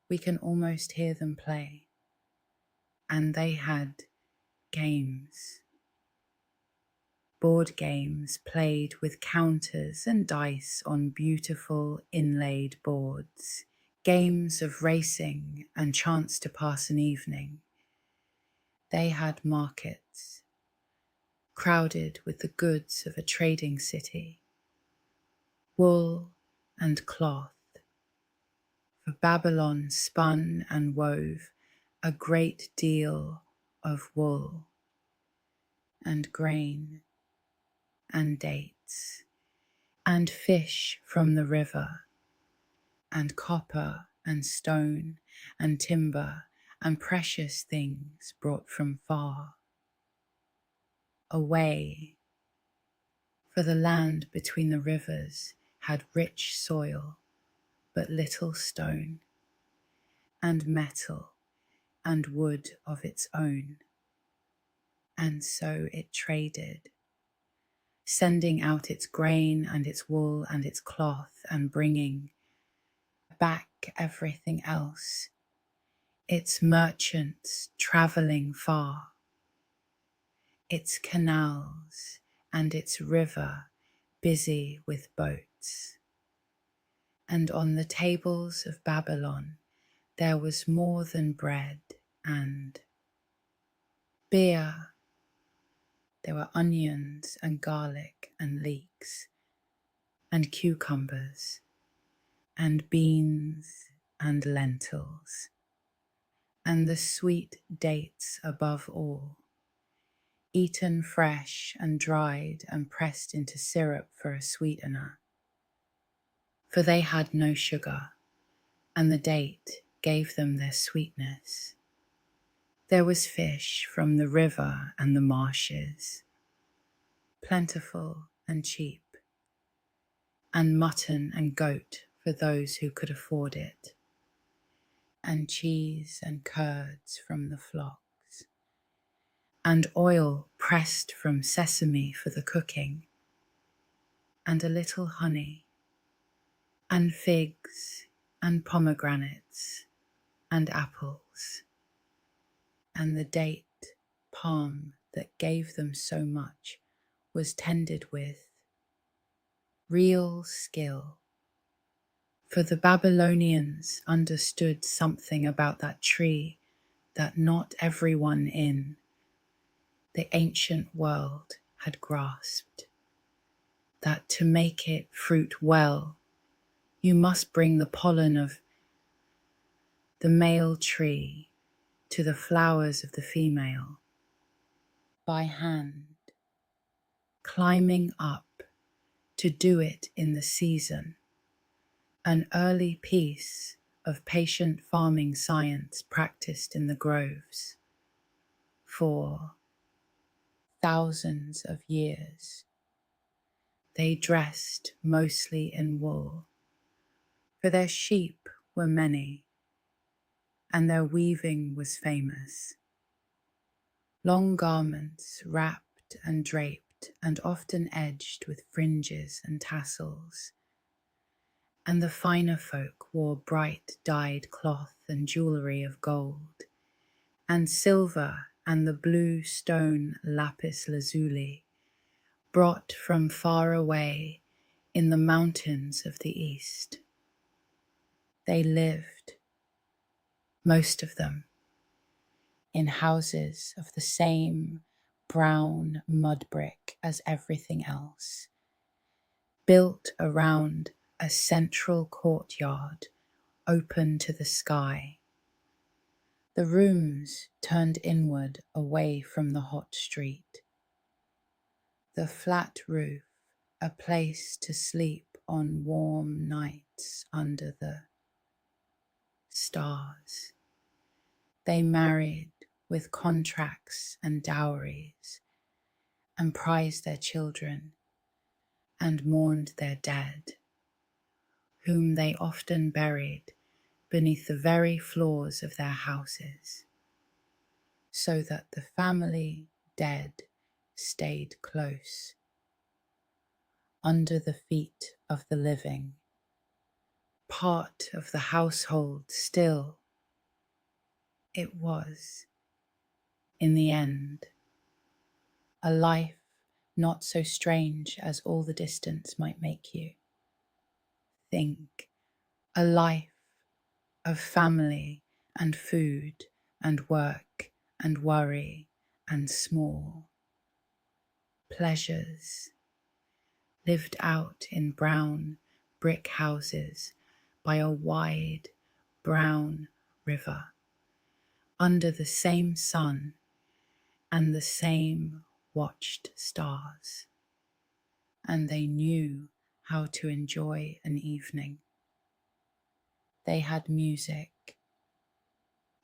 we can almost hear them play. And they had games, board games played with counters and dice on beautiful inlaid boards, games of racing and chance to pass an evening. They had markets, crowded with the goods of a trading city, wool and cloth. For Babylon spun and wove a great deal of wool and grain and dates and fish from the river and copper and stone and timber and precious things brought from far away. For the land between the rivers had rich soil, but little stone, and metal and wood of its own. And so it traded, sending out its grain and its wool and its cloth and bringing back everything else, its merchants travelling far, its canals and its river busy with boats. And on the tables of Babylon there was more than bread and beer. There were onions and garlic and leeks and cucumbers and beans and lentils and the sweet dates above all, eaten fresh and dried and pressed into syrup for a sweetener. For they had no sugar, and the date gave them their sweetness. There was fish from the river and the marshes, plentiful and cheap, and mutton and goat for those who could afford it, and cheese and curds from the flocks, and oil pressed from sesame for the cooking, and a little honey, and figs and pomegranates and apples, and the date palm that gave them so much was tended with real skill. For the Babylonians understood something about that tree that not everyone in the ancient world had grasped, that to make it fruit well, you must bring the pollen of the male tree to the flowers of the female by hand, climbing up to do it in the season, an early piece of patient farming science practiced in the groves for thousands of years. They dressed mostly in wool, for their sheep were many, and their weaving was famous. Long garments wrapped and draped and often edged with fringes and tassels, and the finer folk wore bright dyed cloth and jewellery of gold and silver and the blue stone lapis lazuli brought from far away in the mountains of the east. They lived, most of them, in houses of the same brown mud brick as everything else, built around a central courtyard open to the sky. The rooms turned inward away from the hot street. The flat roof, a place to sleep on warm nights under the stars. They married with contracts and dowries, and prized their children, and mourned their dead, whom they often buried beneath the very floors of their houses, so that the family dead stayed close, under the feet of the living, part of the household still. It was, in the end, a life not so strange as all the distance might make you think, a life of family and food and work and worry and small pleasures, lived out in brown brick houses by a wide brown river, under the same sun and the same watched stars. And they knew how to enjoy an evening. They had music,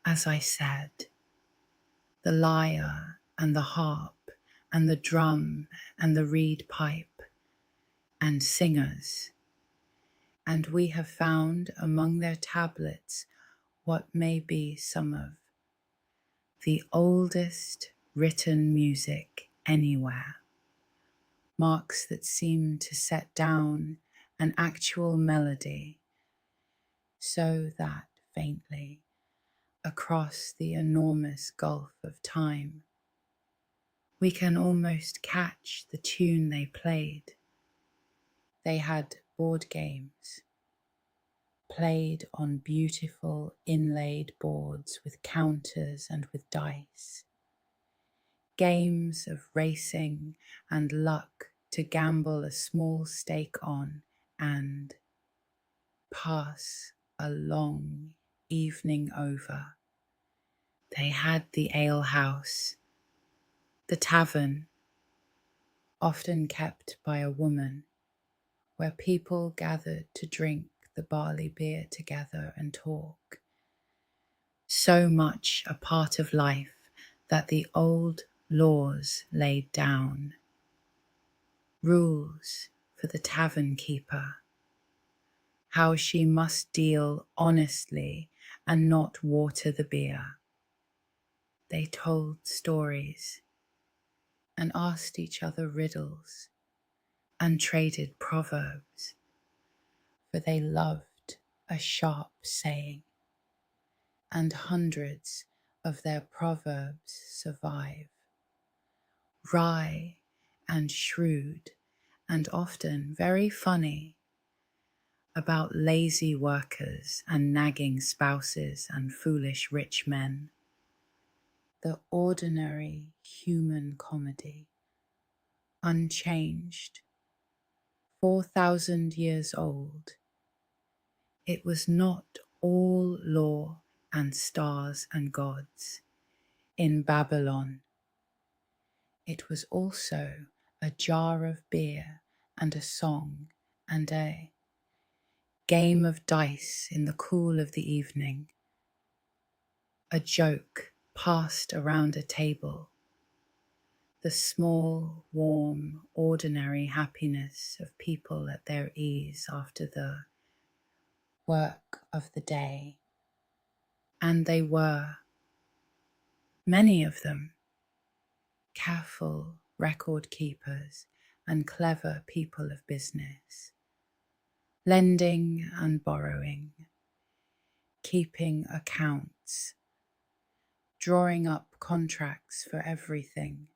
as I said, the lyre and the harp and the drum and the reed pipe, and singers. And we have found among their tablets what may be some of the oldest written music anywhere, marks that seem to set down an actual melody, so that faintly across the enormous gulf of time, we can almost catch the tune they played. They had board games, played on beautiful inlaid boards with counters and with dice. Games of racing and luck to gamble a small stake on and pass a long evening over. They had the alehouse, the tavern, often kept by a woman, where people gathered to drink the barley beer together and talk. So much a part of life that the old laws laid down. Rules for the tavern keeper, how she must deal honestly and not water the beer. They told stories and asked each other riddles and traded proverbs, for they loved a sharp saying, and hundreds of their proverbs survive, wry and shrewd and often very funny, about lazy workers and nagging spouses and foolish rich men. The ordinary human comedy, unchanged, 4,000 years old. It was not all law and stars and gods in Babylon. It was also a jar of beer and a song and a game of dice in the cool of the evening, a joke passed around a table, the small, warm, ordinary happiness of people at their ease after the work of the day. And they were, many of them, careful record keepers and clever people of business, lending and borrowing, keeping accounts, drawing up contracts for everything,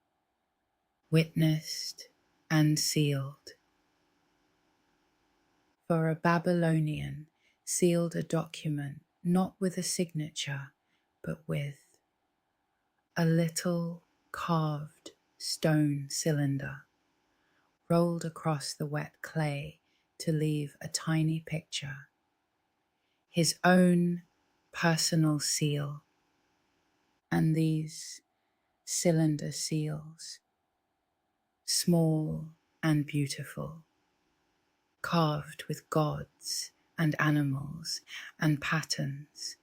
witnessed and sealed. For a Babylonian sealed a document not with a signature, but with a little carved stone cylinder rolled across the wet clay to leave a tiny picture, his own personal seal. And these cylinder seals, small and beautiful, carved with gods and animals and patterns,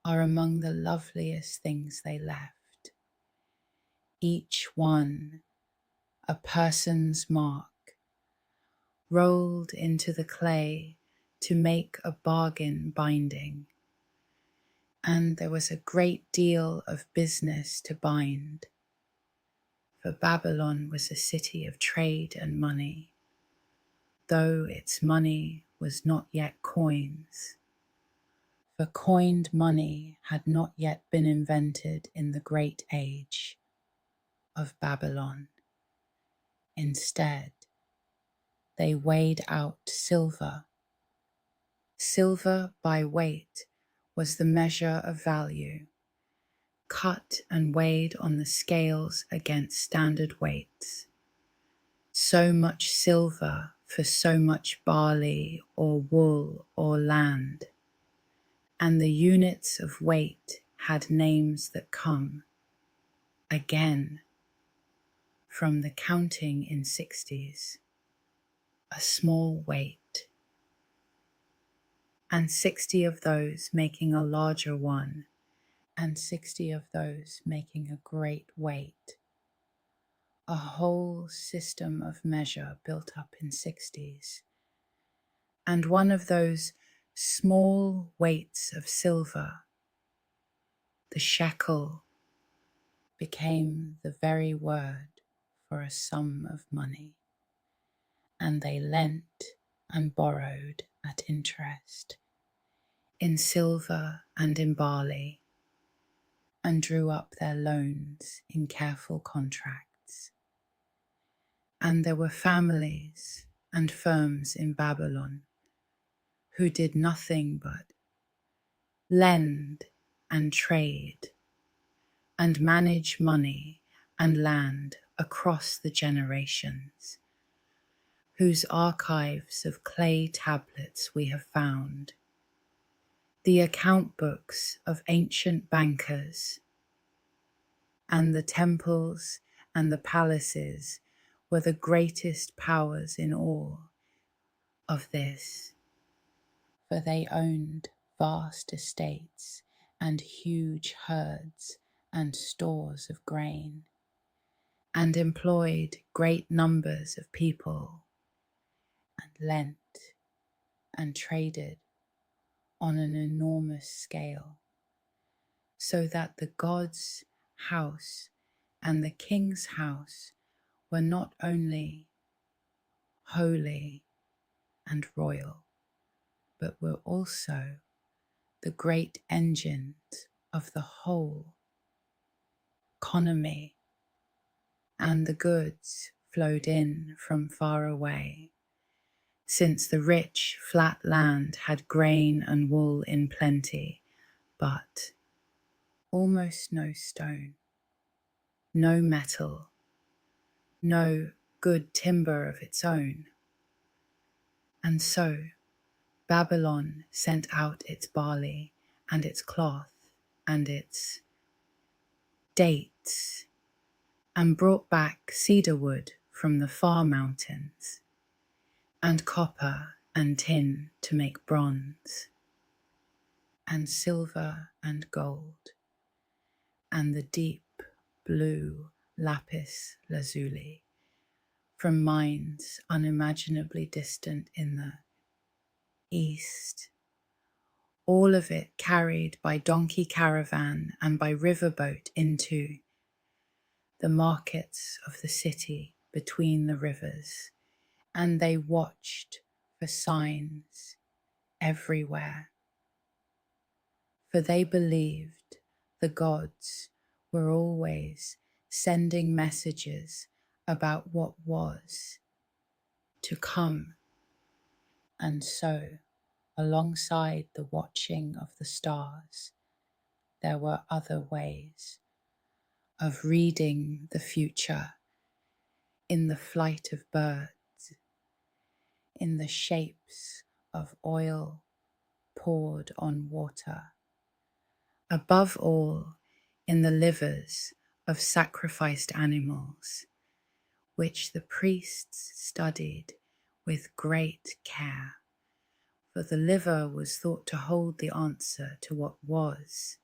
are among the loveliest things they left. Each one a person's mark, rolled into the clay to make a bargain binding. And there was a great deal of business to bind, for Babylon was a city of trade and money, though its money was not yet coins, for coined money had not yet been invented in the great age of Babylon. Instead, they weighed out silver. Silver by weight was the measure of value, cut and weighed on the scales against standard weights. So much silver for so much barley or wool or land. And the units of weight had names that come, again, from the counting in sixties. A small weight, and 60 of those making a larger one, and 60 of those making a great weight. A whole system of measure built up in sixties. And one of those small weights of silver, the shekel, became the very word for a sum of money, and they lent and borrowed at interest, in silver and in barley, and drew up their loans in careful contracts. And there were families and firms in Babylon who did nothing but lend and trade and manage money and land across the generations, whose archives of clay tablets we have found, the account books of ancient bankers, and the temples and the palaces were the greatest powers in all of this, for they owned vast estates and huge herds and stores of grain, and employed great numbers of people, and lent and traded on an enormous scale, so that the god's house and the king's house were not only holy and royal, but were also the great engines of the whole economy, and the goods flowed in from far away, since the rich flat land had grain and wool in plenty, but almost no stone, no metal, no good timber of its own. And so Babylon sent out its barley and its cloth and its dates, and brought back cedar wood from the far mountains, and copper and tin to make bronze, and silver and gold, and the deep blue lapis lazuli from mines unimaginably distant in the east, all of it carried by donkey caravan and by riverboat into the markets of the city between the rivers, and they watched for signs everywhere, for they believed the gods were always sending messages about what was to come. And so, alongside the watching of the stars, there were other ways of reading the future in the flight of birds, in the shapes of oil poured on water, above all in the livers of sacrificed animals, which the priests studied with great care, for the liver was thought to hold the answer to what was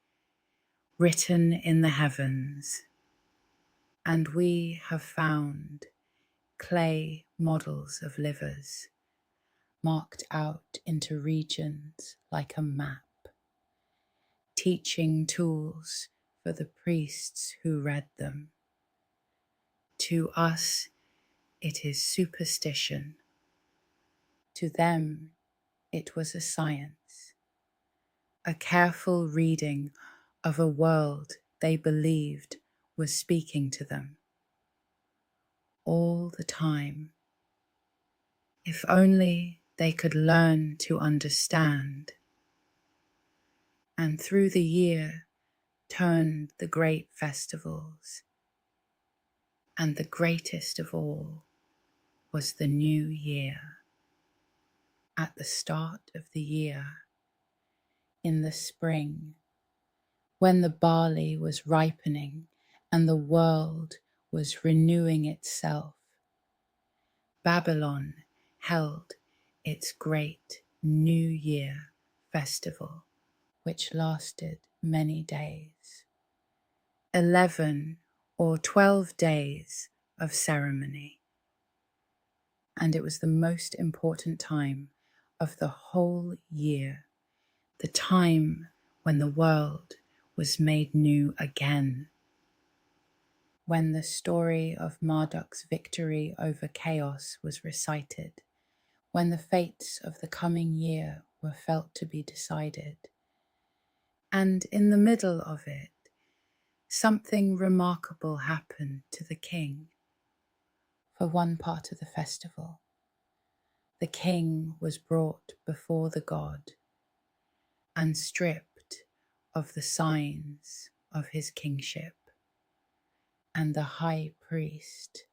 written in the heavens. And we have found clay models of livers marked out into regions like a map, teaching tools for the priests who read them. To us, it is superstition. To them, it was a science, a careful reading of a world they believed was speaking to them all the time. If only they could learn to understand, and through the year turned the great festivals, and the greatest of all was the new year. At the start of the year, in the spring, when the barley was ripening and the world was renewing itself, Babylon held its great New Year festival, which lasted many days, 11 or 12 days of ceremony, and it was the most important time of the whole year, the time when the world was made new again. when the story of Marduk's victory over chaos was recited, when the fates of the coming year were felt to be decided. And in the middle of it, something remarkable happened to the king. For one part of the festival, the king was brought before the god and stripped of the signs of his kingship, and the high priest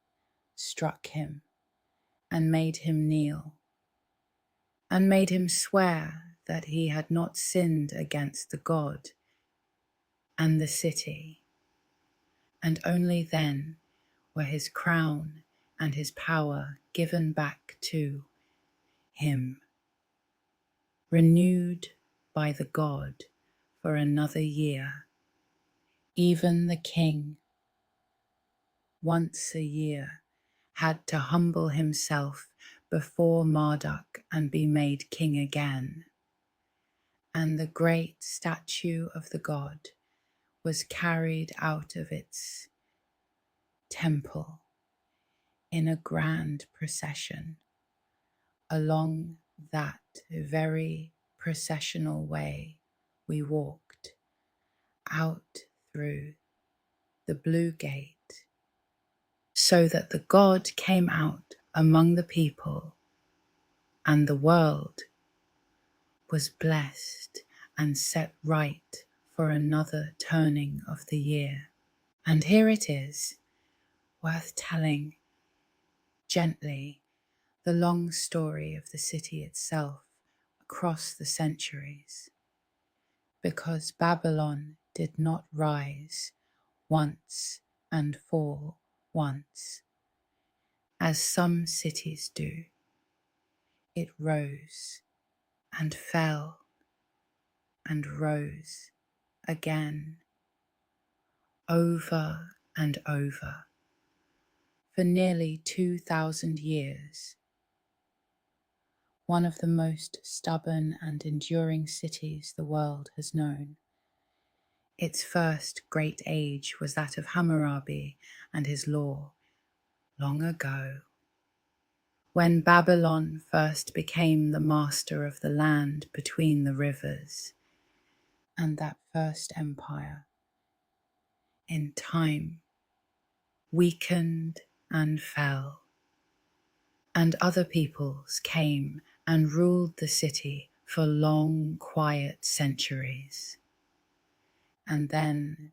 struck him and made him kneel, and made him swear that he had not sinned against the god and the city, and only then were his crown and his power given back to him, renewed by the god for another year. Even the king, once a year, had to humble himself before Marduk and be made king again. And the great statue of the god was carried out of its temple in a grand procession. Along that very processional way we walked out through the blue gate, so that the god came out among the people, and the world was blessed and set right for another turning of the year. And here it is, worth telling gently, the long story of the city itself across the centuries, because Babylon did not rise once and fall once, as some cities do. It rose and fell and rose again, over and over, for nearly 2,000 years. One of the most stubborn and enduring cities the world has known. Its first great age was that of Hammurabi and his law, long ago, when Babylon first became the master of the land between the rivers, and that first empire, in time, weakened and fell, and other peoples came and ruled the city for long, quiet centuries. And then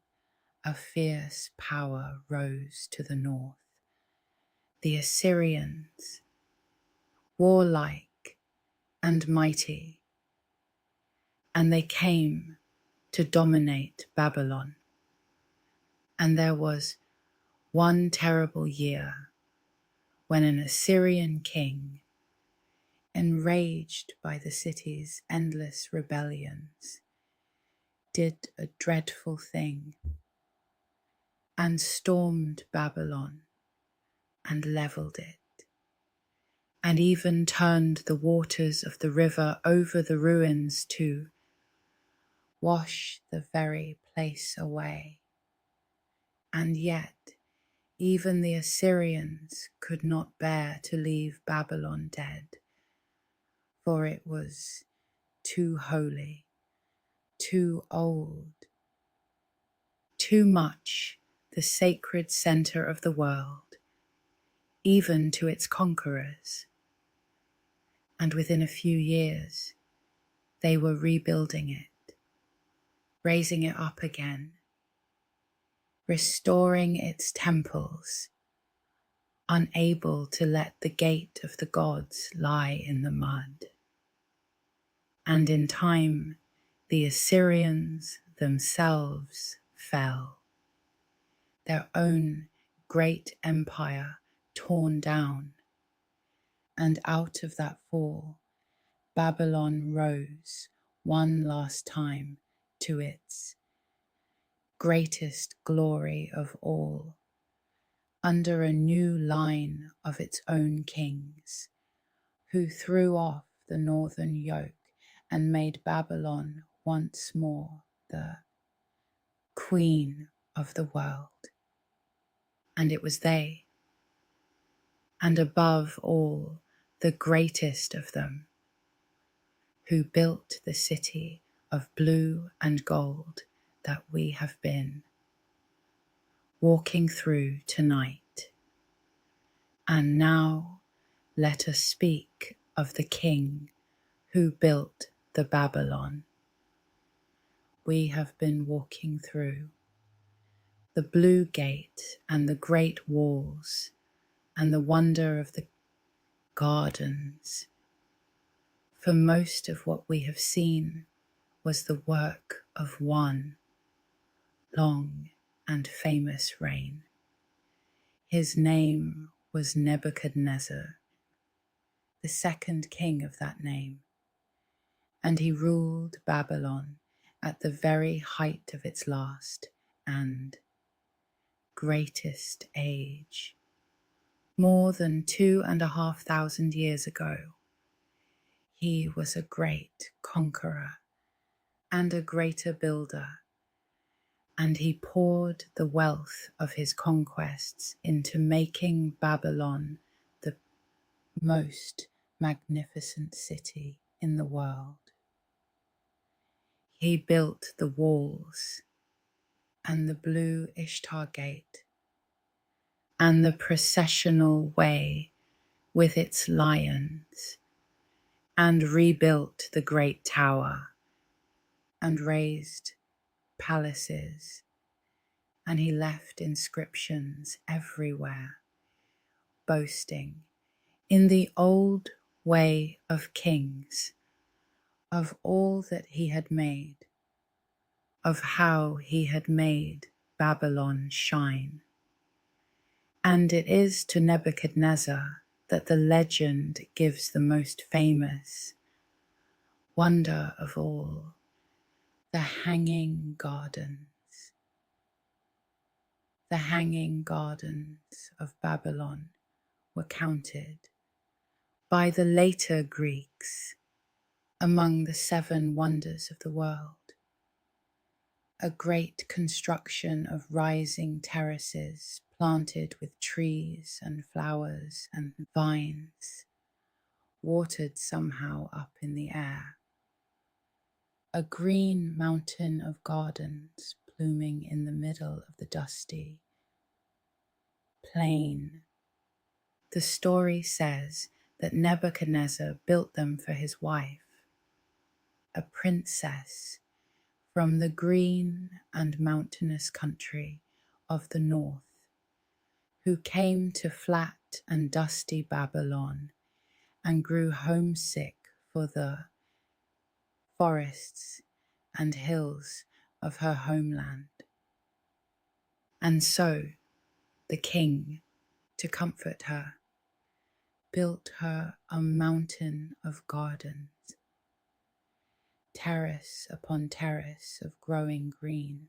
a fierce power rose to the north, the Assyrians, warlike and mighty, and they came to dominate Babylon. And there was one terrible year when an Assyrian king, enraged by the city's endless rebellions, did a dreadful thing and stormed Babylon and levelled it, and even turned the waters of the river over the ruins to wash the very place away. And yet even the Assyrians could not bear to leave Babylon dead, for it was too holy, too old, too much the sacred centre of the world, even to its conquerors. And within a few years, they were rebuilding it, raising it up again, restoring its temples, unable to let the gate of the gods lie in the mud. And in time, the Assyrians themselves fell, their own great empire torn down, and out of that fall, Babylon rose one last time to its greatest glory of all, under a new line of its own kings, who threw off the northern yoke and made Babylon once more the queen of the world. and it was they, and above all, the greatest of them, who built the city of blue and gold that we have been walking through tonight. And now let us speak of the king who built the Babylon we have been walking through, the blue gate and the great walls and the wonder of the gardens. For most of what we have seen was the work of one long and famous reign. His name was Nebuchadnezzar, the second king of that name, and he ruled Babylon at the very height of its last and greatest age. More than 2,500 years ago, he was a great conqueror and a greater builder, and he poured the wealth of his conquests into making Babylon the most magnificent city in the world. He built the walls and the blue Ishtar Gate and the processional way with its lions, and rebuilt the great tower and raised palaces, and he left inscriptions everywhere, boasting in the old way of kings, of all that he had made, of how he had made Babylon shine. And it is to Nebuchadnezzar that the legend gives the most famous wonder of all, the hanging gardens. The hanging gardens of Babylon were counted by the later Greeks among the 7 wonders of the world. A great construction of rising terraces planted with trees and flowers and vines, watered somehow up in the air. A green mountain of gardens blooming in the middle of the dusty plain. The story says that Nebuchadnezzar built them for his wife, a princess from the green and mountainous country of the north, who came to flat and dusty Babylon and grew homesick for the forests and hills of her homeland. And so the king, to comfort her, built her a mountain of gardens, terrace upon terrace of growing green,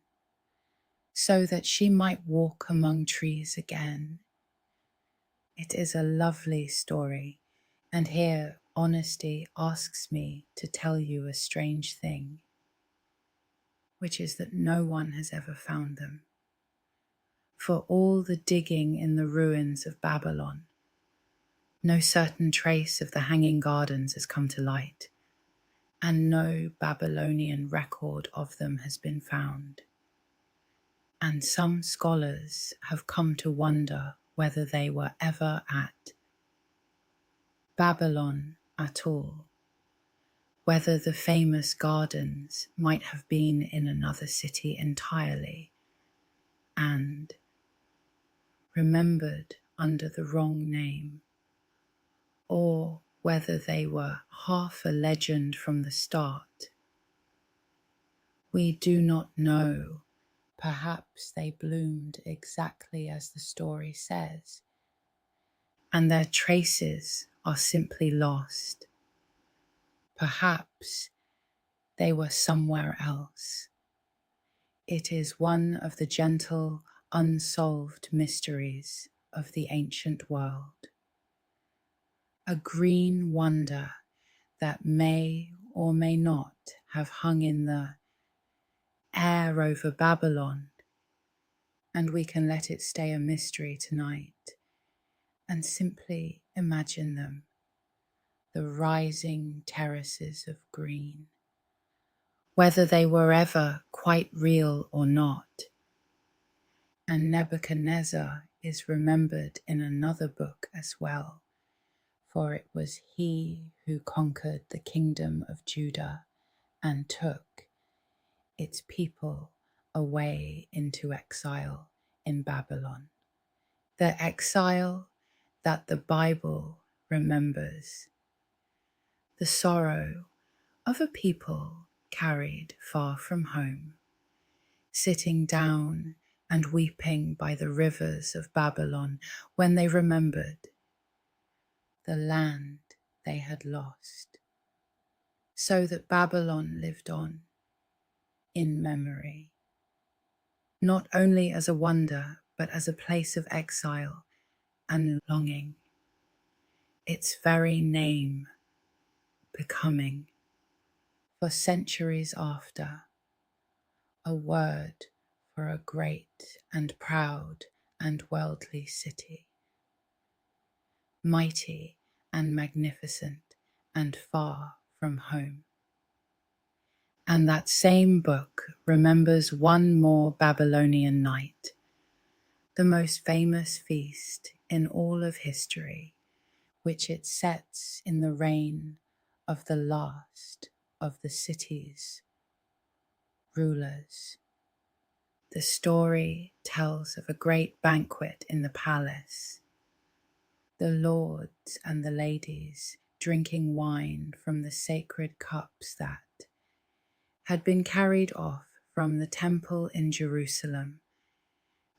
so that she might walk among trees again. It is a lovely story, and here honesty asks me to tell you a strange thing, which is that no one has ever found them. For all the digging in the ruins of Babylon, no certain trace of the hanging gardens has come to light, and no Babylonian record of them has been found. And some scholars have come to wonder whether they were ever at Babylon at all, whether the famous gardens might have been in another city entirely and remembered under the wrong name, or whether they were half a legend from the start. We do not know. Perhaps they bloomed exactly as the story says, and their traces are simply lost. Perhaps they were somewhere else. It is one of the gentle, unsolved mysteries of the ancient world. A green wonder that may or may not have hung in the air over Babylon and we can let it stay a mystery tonight and simply imagine them, the rising terraces of green. Whether they were ever quite real or not. And Nebuchadnezzar is remembered in another book as well, for it was he who conquered the kingdom of Judah and took its people away into exile in Babylon. The exile that the Bible remembers, the sorrow of a people carried far from home, sitting down and weeping by the rivers of Babylon when they remembered the land they had lost, so that Babylon lived on in memory, not only as a wonder, but as a place of exile and longing, its very name becoming, for centuries after, a word for a great and proud and worldly city, mighty and magnificent and far from home. And that same book remembers one more Babylonian night, the most famous feast in all of history, which it sets in the reign of the last of the city's rulers. The story tells of a great banquet in the palace, the lords and the ladies drinking wine from the sacred cups that had been carried off from the temple in Jerusalem,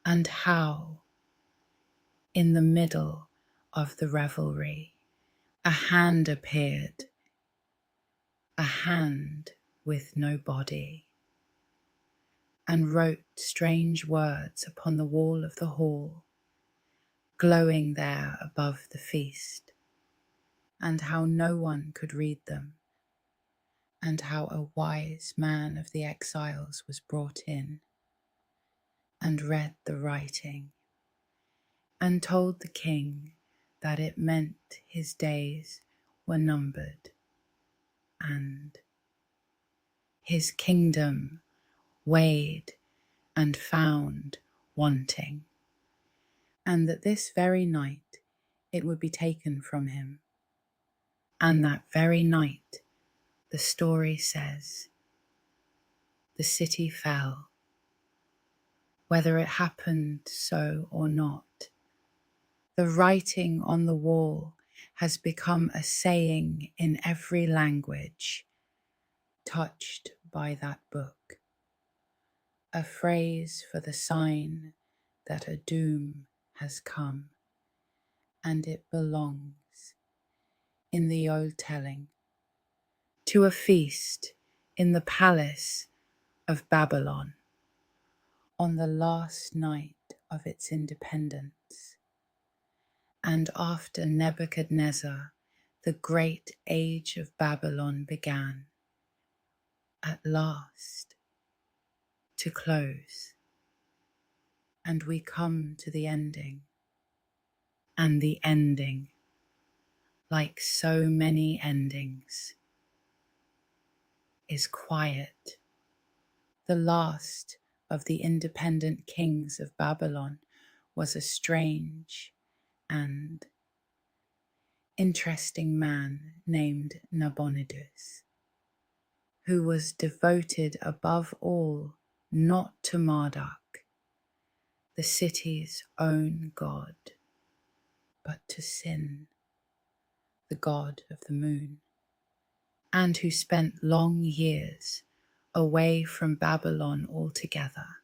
and how, in the middle of the revelry, a hand appeared, a hand with no body, and wrote strange words upon the wall of the hall, glowing there above the feast, and how no one could read them, and how a wise man of the exiles was brought in and read the writing, and told the king that it meant his days were numbered, and his kingdom weighed and found wanting, and that this very night it would be taken from him. And that very night, the story says, the city fell. Whether it happened so or not, the writing on the wall has become a saying in every language touched by that book, a phrase for the sign that a doom has come, and it belongs, in the old telling, to a feast in the palace of Babylon on the last night of its independence. And after Nebuchadnezzar, the great age of Babylon began, at last, to close. And we come to the ending. And the ending, like so many endings, is quiet. The last of the independent kings of Babylon was a strange and interesting man named Nabonidus, who was devoted above all not to Marduk, the city's own god, but to Sin, the god of the moon, and who spent long years away from Babylon altogether,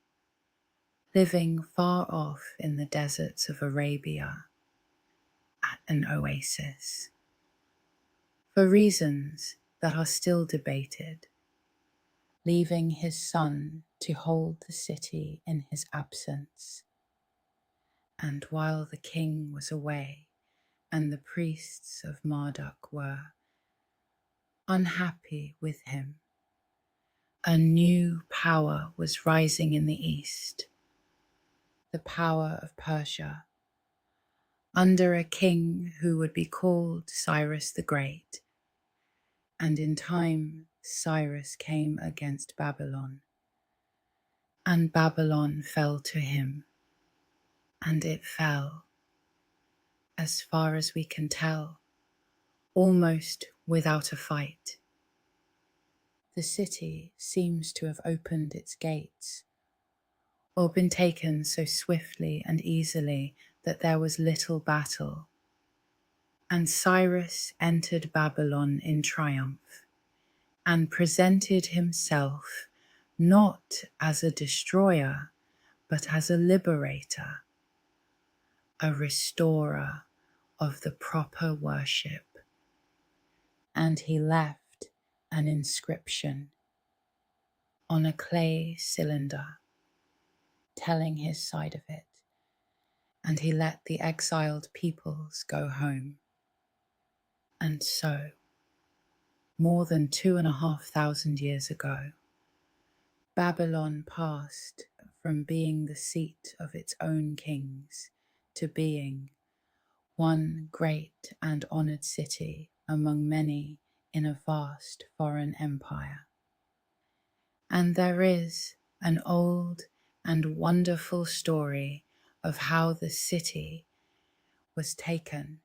living far off in the deserts of Arabia at an oasis, for reasons that are still debated, leaving his son to hold the city in his absence. And while the king was away and the priests of Marduk were unhappy with him, a new power was rising in the east, the power of Persia, under a king who would be called Cyrus the Great. And in time, Cyrus came against Babylon, and Babylon fell to him, and it fell, as far as we can tell, almost without a fight. The city seems to have opened its gates, or been taken so swiftly and easily that there was little battle. And Cyrus entered Babylon in triumph, and presented himself not as a destroyer, but as a liberator, a restorer of the proper worship. And he left an inscription on a clay cylinder telling his side of it, and he let the exiled peoples go home. And so, more than 2,500 years ago, Babylon passed from being the seat of its own kings to being one great and honoured city among many in a vast foreign empire. And there is an old and wonderful story of how the city was taken,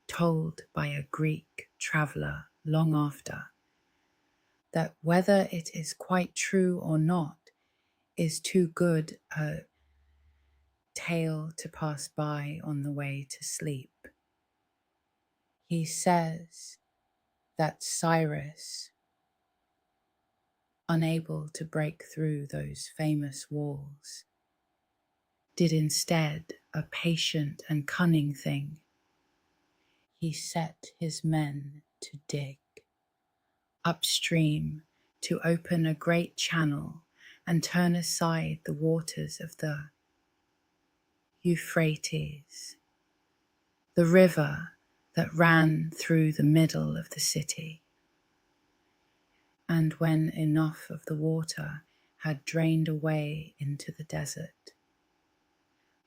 told by a Greek traveller long after, that whether it is quite true or not is too good a tale to pass by on the way to sleep. He says that Cyrus, unable to break through those famous walls, did instead a patient and cunning thing. He set his men to dig upstream to open a great channel and turn aside the waters of the Euphrates, the river that ran through the middle of the city. And when enough of the water had drained away into the desert,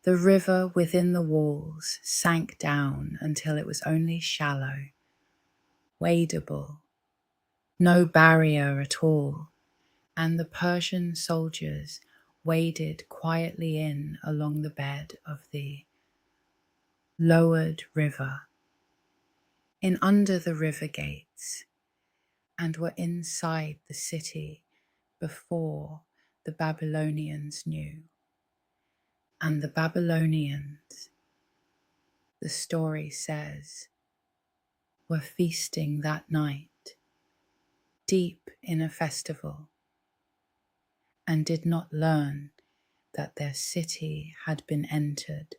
the river within the walls sank down until it was only shallow, wadable, no barrier at all, and the Persian soldiers waded quietly in along the bed of the lowered river, in under the river gates, and were inside the city before the Babylonians knew. And the Babylonians, the story says, were feasting that night, deep in a festival, and did not learn that their city had been entered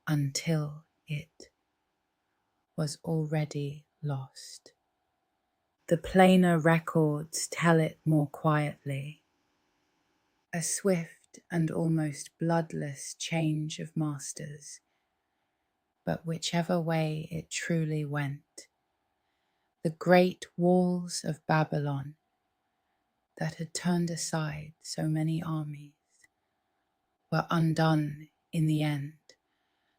until it was already lost. The plainer records tell it more quietly. A swift and almost bloodless change of masters, but whichever way it truly went, the great walls of Babylon that had turned aside so many armies were undone in the end,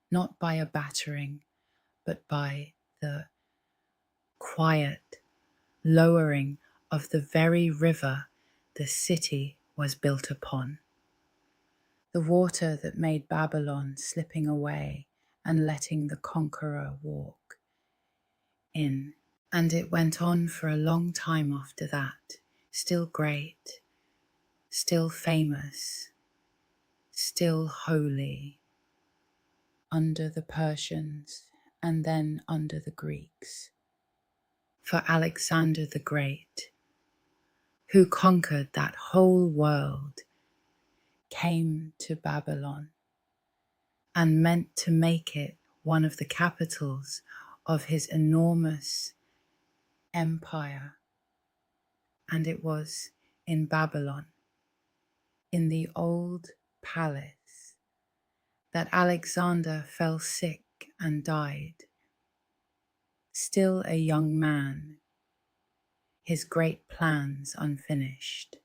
not by a battering, but by the quiet lowering of the very river the city was built upon. The water that made Babylon slipping away and letting the conqueror walk in. And it went on for a long time after that, still great, still famous, still holy, under the Persians and then under the Greeks. For Alexander the Great, who conquered that whole world, came to Babylon and meant to make it one of the capitals of his enormous empire. And it was in Babylon, in the old palace, that Alexander fell sick and died, still a young man, his great plans unfinished.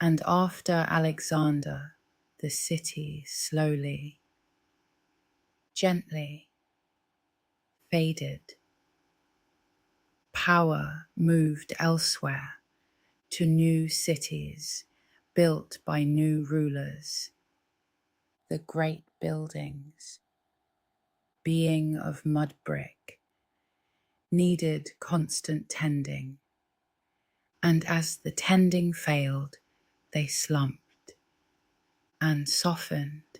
And after Alexander, the city slowly, gently faded. Power moved elsewhere to new cities built by new rulers. The great buildings, being of mud brick, needed constant tending, and as the tending failed, they slumped and softened,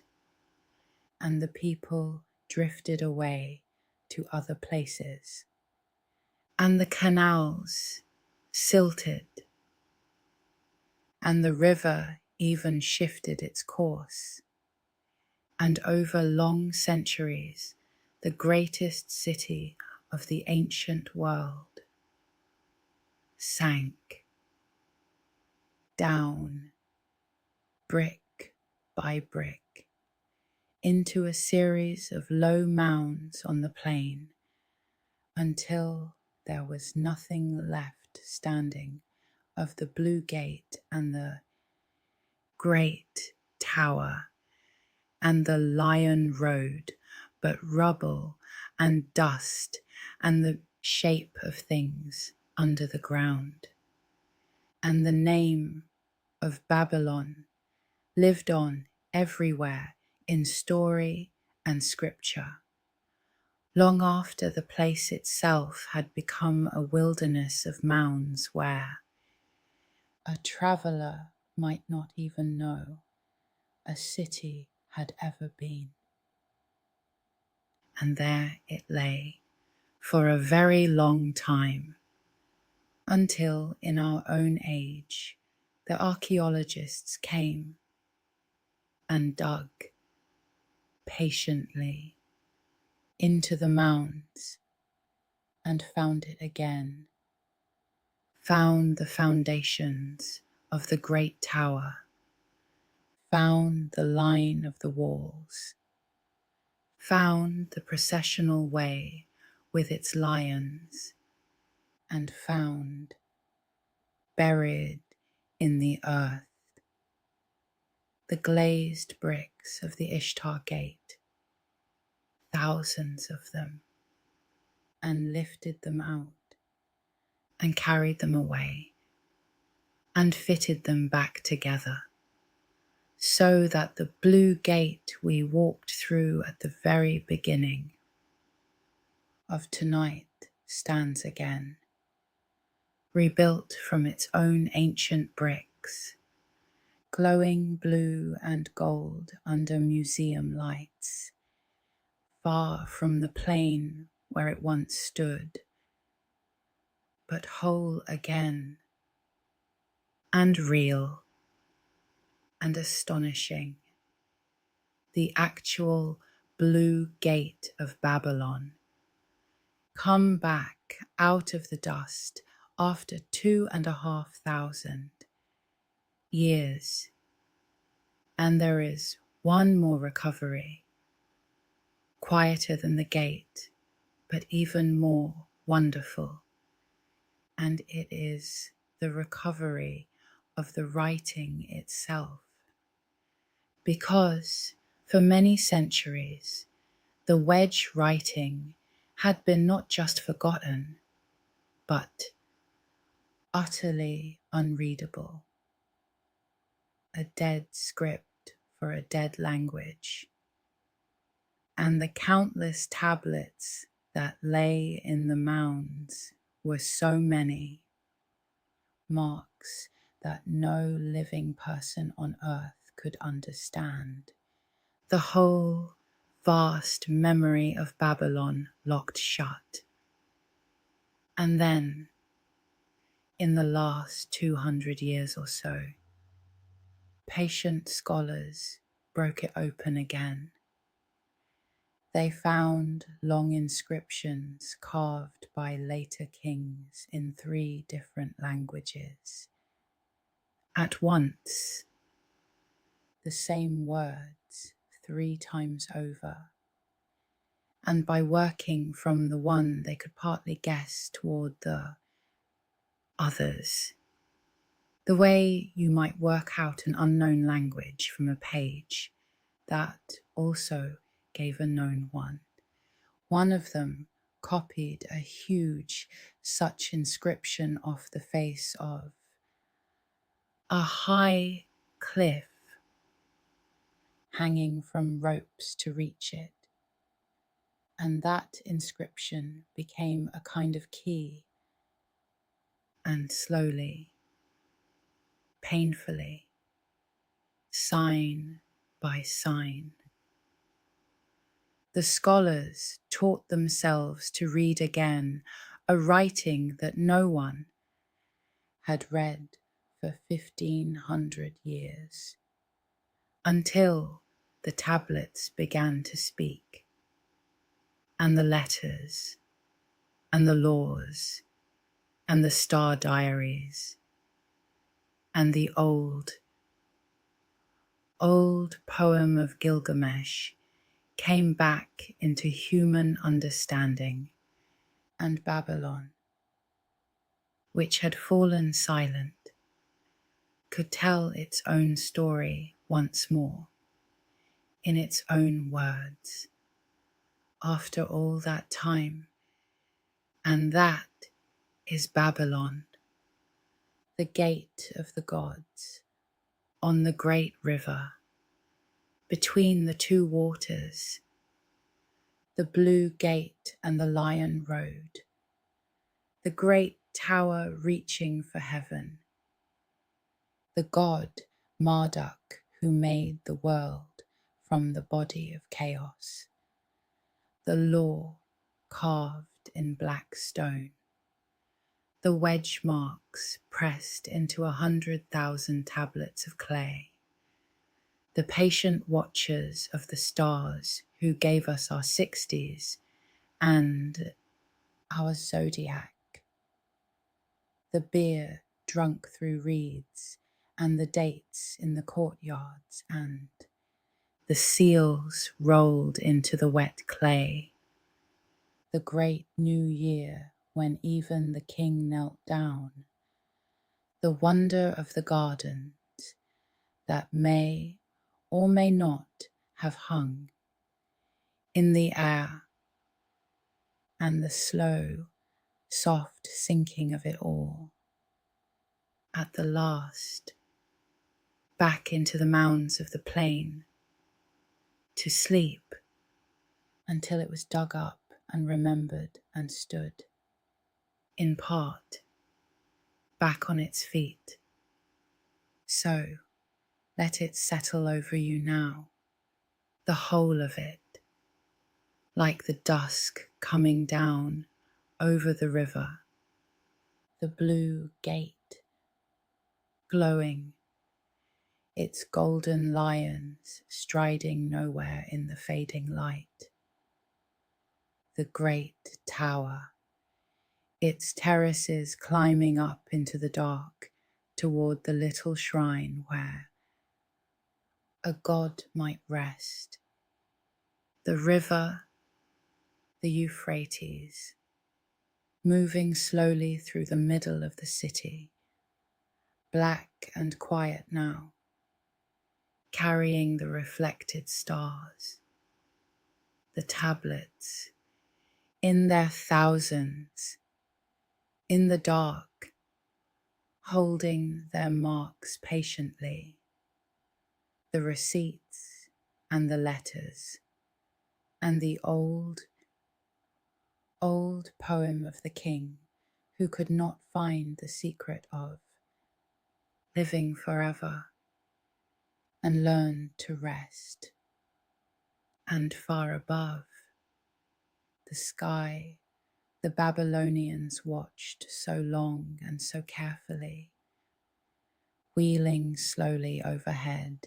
and the people drifted away to other places, and the canals silted, and the river even shifted its course, and over long centuries, the greatest city of the ancient world sank down, brick by brick, into a series of low mounds on the plain, until there was nothing left standing of the blue gate and the great tower and the lion road, but rubble and dust and the shape of things under the ground. And the name of Babylon lived on everywhere in story and scripture, long after the place itself had become a wilderness of mounds where a traveller might not even know a city had ever been. And there it lay for a very long time, until in our own age the archaeologists came and dug patiently into the mounds and found it again, found the foundations of the great tower, found the line of the walls, found the processional way with its lions, and found, buried in the earth, the glazed bricks of the Ishtar Gate, thousands of them, and lifted them out and carried them away and fitted them back together, so that the blue gate we walked through at the very beginning of tonight stands again, rebuilt from its own ancient bricks, glowing blue and gold under museum lights, far from the plain where it once stood, but whole again, and real and astonishing, the actual blue gate of Babylon, come back out of the dust after 2,500 years. And there is one more recovery, quieter than the gate, but even more wonderful, and it is the recovery of the writing itself. Because for many centuries, the wedge-writing had been not just forgotten, but utterly unreadable, a dead script for a dead language. And the countless tablets that lay in the mounds were so many, marks that no living person on earth could understand. The whole vast memory of Babylon locked shut. And then, in the last 200 years or so, patient scholars broke it open again. They found long inscriptions carved by later kings in 3 different languages. At once, the same words 3 times over, and by working from the one they could partly guess toward the others. The way you might work out an unknown language from a page that also gave a known one. One of them copied a huge such inscription off the face of a high cliff hanging from ropes to reach it. And that inscription became a kind of key, and slowly, painfully, sign by sign, the scholars taught themselves to read again a writing that no one had read for 1500 years, until the tablets began to speak, and the letters, and the laws, and the star diaries, and the old poem of Gilgamesh came back into human understanding, and Babylon, which had fallen silent, could tell its own story once more, in its own words, after all that time. And that is Babylon, the gate of the gods, on the great river, between the two waters, the blue gate and the lion road, the great tower reaching for heaven, the god Marduk who made the world from the body of chaos, the law carved in black stone, the wedge marks pressed into 100,000 tablets of clay, the patient watchers of the stars who gave us our 60s and our zodiac, the beer drunk through reeds and the dates in the courtyards, and the seals rolled into the wet clay, the great new year when even the king knelt down, the wonder of the gardens that may or may not have hung in the air, and the slow, soft sinking of it all, at the last, back into the mounds of the plain, to sleep until it was dug up and remembered and stood, in part, back on its feet. So let it settle over you now, the whole of it, like the dusk coming down over the river, the blue gate glowing, its golden lions striding nowhere in the fading light, the great tower, its terraces climbing up into the dark toward the little shrine where a god might rest, the river, the Euphrates, moving slowly through the middle of the city, black and quiet now, carrying the reflected stars, the tablets, in their thousands, in the dark, holding their marks patiently, the receipts and the letters, and the old poem of the king who could not find the secret of living forever and learn to rest. And far above, the sky the Babylonians watched so long and so carefully, wheeling slowly overhead,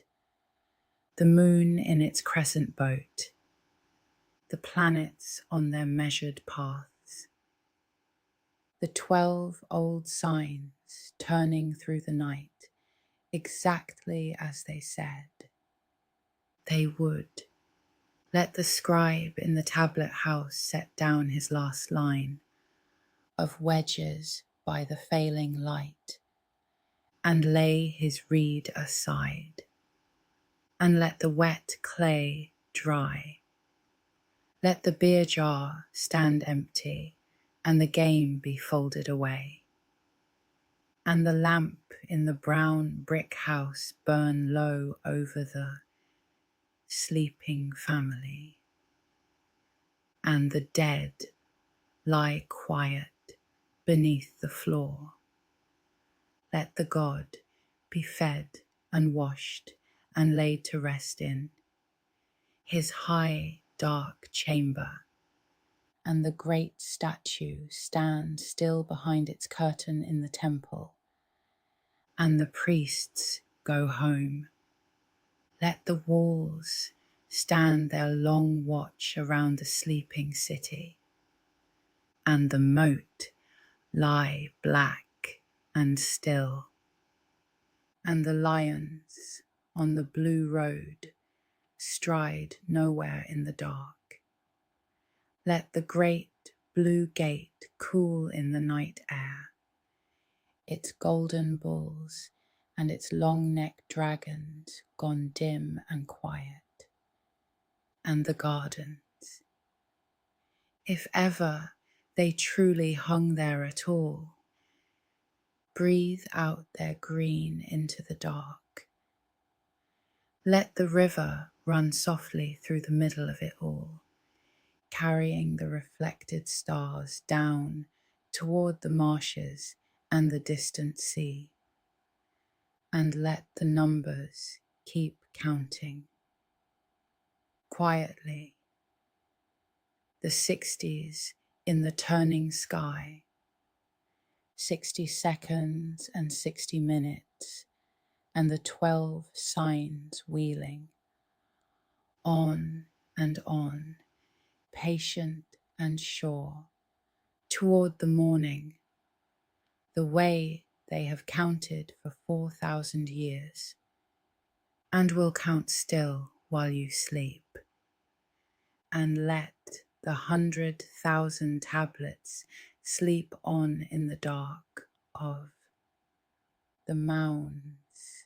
the moon in its crescent boat, the planets on their measured paths, the 12 old signs turning through the night, exactly as they said they would. Let the scribe in the tablet house set down his last line of wedges by the failing light, and lay his reed aside, and let the wet clay dry. Let the beer jar stand empty, and the game be folded away, and the lamp in the brown brick house burn low over the sleeping family, and the dead lie quiet beneath the floor. Let the god be fed and washed and laid to rest in his high dark chamber, and the great statue stand still behind its curtain in the temple, and the priests go home. Let the walls stand their long watch around the sleeping city, and the moat lie black and still, and the lions on the blue road stride nowhere in the dark. Let the great blue gate cool in the night air, its golden bulls and its long-necked dragons gone dim and quiet, and the gardens, if ever they truly hung there at all, breathe out their green into the dark. Let the river run softly through the middle of it all, carrying the reflected stars down toward the marshes and the distant sea, and let the numbers keep counting. Quietly, the 60s in the turning sky, 60 seconds and 60 minutes, and the 12 signs wheeling, on and on, patient and sure, toward the morning, the way they have counted for 4,000 years, and will count still while you sleep. And let the 100,000 tablets sleep on in the dark of the mounds,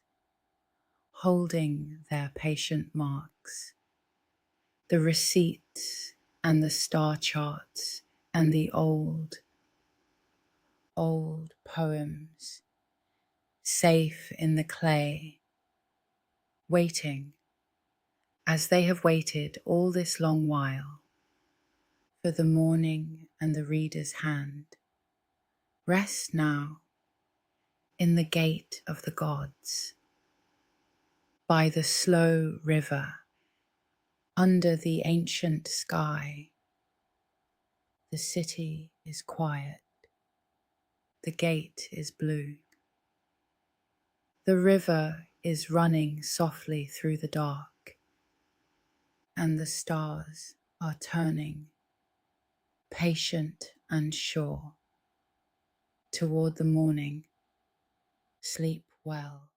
holding their patient marks, the receipts and the star charts and the old poems, safe in the clay, waiting, as they have waited all this long while, for the morning and the reader's hand. Rest now in the gate of the gods, by the slow river, under the ancient sky. The city is quiet, the gate is blue. The river is running softly through the dark, and the stars are turning, patient and sure, toward the morning. Sleep well.